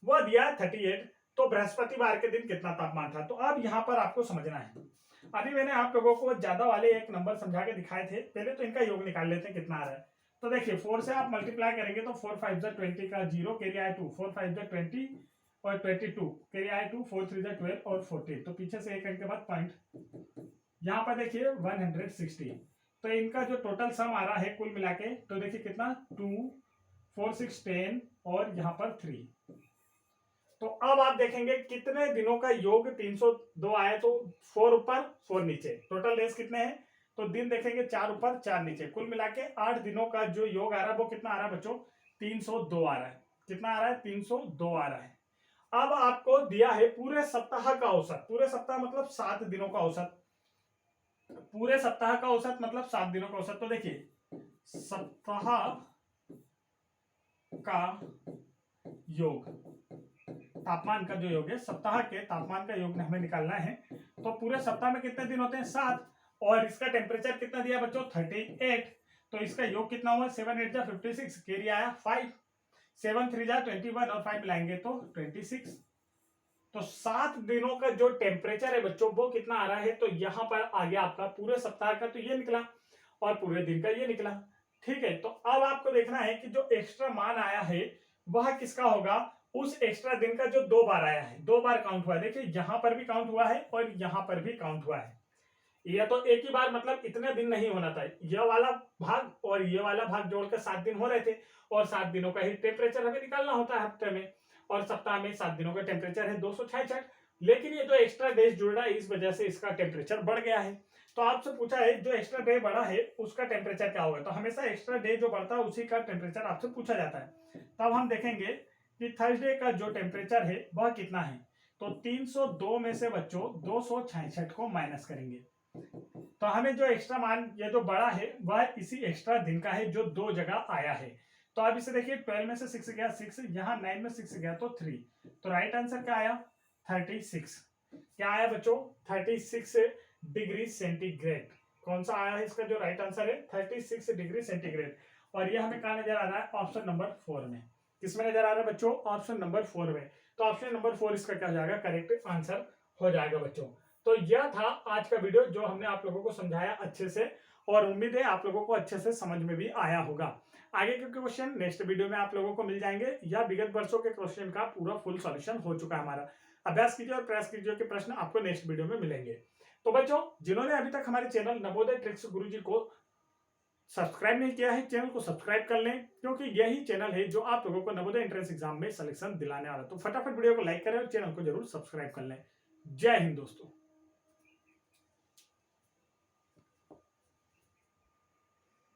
वह दिया है 38, तो बृहस्पतिवार के दिन कितना तापमान था? तो अब यहां पर आपको समझना है। अभी मैंने आप लोगों को ज्यादा वाले एक नंबर समझा के दिखाए थे, पहले तो इनका योग निकाल लेते हैं कितना आ रहा है। तो देखिए 4 से आप मल्टीप्लाई करेंगे तो 4 5 20 का 0, कैरी आए 2, 4 5 20 और 22, कैरी आए 2, 4 3 12 और 14, तो पीछे से एक अंक के बाद पॉइंट, यहाँ पर देखिए 160। तो इनका जो टोटल सम आ रहा है कुल मिला के, तो देखिए कितना? 2 4 6 10 और यहाँ पर 3। तो अब आप देखेंगे कितने दिनों का योग 302 आया, तो 4 ऊपर 4 नीचे, टोटल डेज कितने हैं? तो दिन देखेंगे 4 ऊपर 4 नीचे, कुल मिला के 8 दिनों का जो योग आ रहा है वो कितना आ रहा है बच्चों? 302 आ रहा है। कितना आ रहा है? 302 आ रहा है। अब आपको दिया है पूरे सप्ताह का औसत, पूरे सप्ताह मतलब 7 दिनों का औसत, पूरे सप्ताह का औसत मतलब 7 दिनों का औसत। तो देखिए सप्ताह का योग, तापमान का जो योग है, सप्ताह के तापमान का योग हमें निकालना है। तो पूरे सप्ताह में कितने दिन होते हैं? 7, और इसका टेम्परेचर कितना दिया बच्चों? 38, तो इसका योग कितना हुआ? 7 8 जा 56, कैरी आया 5, 7 3 जा 21 और 5 मिलाएंगे तो 26। तो 7 दिनों का जो टेम्परेचर है बच्चों वो कितना आ रहा है? तो यहां पर आ गया आपका पूरे सप्ताह का, तो ये निकला, और पूरे दिन का ये निकला। ठीक है, तो अब आपको देखना है कि जो एक्स्ट्रा मान आया है वह किसका होगा? उस एक्स्ट्रा दिन का जो 2 बार आया है, 2 बार काउंट हुआ है। देखिए यहां पर भी काउंट हुआ है और यहां पर भी काउंट हुआ है। यह तो एक ही बार मतलब इतने दिन नहीं होना था, यह वाला भाग और ये वाला भाग जोड़कर 7 दिन हो रहे थे, और 7 दिनों का ही टेम्परेचर हमें निकालना होता है हफ्ते में, और सप्ताह में 7 दिनों का टेम्परेचर है 266। लेकिन ये जो एक्स्ट्रा डेज जुड़ रहा है इस वजह से इसका टेम्परेचर बढ़ गया है। तो आपसे पूछा है जो एक्स्ट्रा डे बढ़ा है उसका टेम्परेचर क्या होगा? तो हमेशा एक्स्ट्रा डे जो बढ़ता है उसी का टेम्परेचर आपसे पूछा जाता है। तब हम देखेंगे कि थर्सडे का जो टेम्परेचर है वह कितना है। तो 302 में से बच्चों 266 को माइनस करेंगे, तो हमें जो एक्स्ट्रा मान ये जो बड़ा है वह इसी एक्स्ट्रा दिन का है जो 2 जगह आया है। तो अब इसे देखिए 12 में से 6 गया 6, यहाँ 9 में 6 गया तो 3, तो राइट आंसर क्या आया? 36। क्या आया बच्चों? 36 डिग्री सेंटीग्रेड। कौन सा आया है इसका जो राइट आंसर है? 36 डिग्री सेंटीग्रेड। और ये हमें कहा नजर आ रहा है? ऑप्शन नंबर 4 में। किसमें नजर आ रहा है बच्चों? ऑप्शन नंबर 4 में। तो ऑप्शन नंबर 4 इसका क्या हो जाएगा? करेक्ट आंसर हो जाएगा बच्चों। तो यह था आज का वीडियो जो हमने आप लोगों को समझाया अच्छे से, और उम्मीद है आप लोगों को अच्छे से समझ में भी आया होगा। आगे के क्वेश्चन नेक्स्ट वीडियो में आप लोगों को मिल जाएंगे, या विगत वर्षों के क्वेश्चन का पूरा फुल सॉल्यूशन हो चुका है हमारा। अभ्यास कीजिए और प्रयास कीजिए कि प्रश्न आपको नेक्स्ट वीडियो में मिलेंगे। तो बच्चों जिन्होंने अभी तक हमारे चैनल नवोदय ट्रिक्स गुरुजी को सब्सक्राइब नहीं किया है, चैनल को सब्सक्राइब कर लें, क्योंकि यही चैनल है जो आप लोगों को नवोदय एंट्रेंस एग्जाम में सिलेक्शन दिलाने वाला है। तो फटाफट वीडियो को लाइक करें और चैनल को जरूर सब्सक्राइब कर लें। जय हिंद दोस्तों।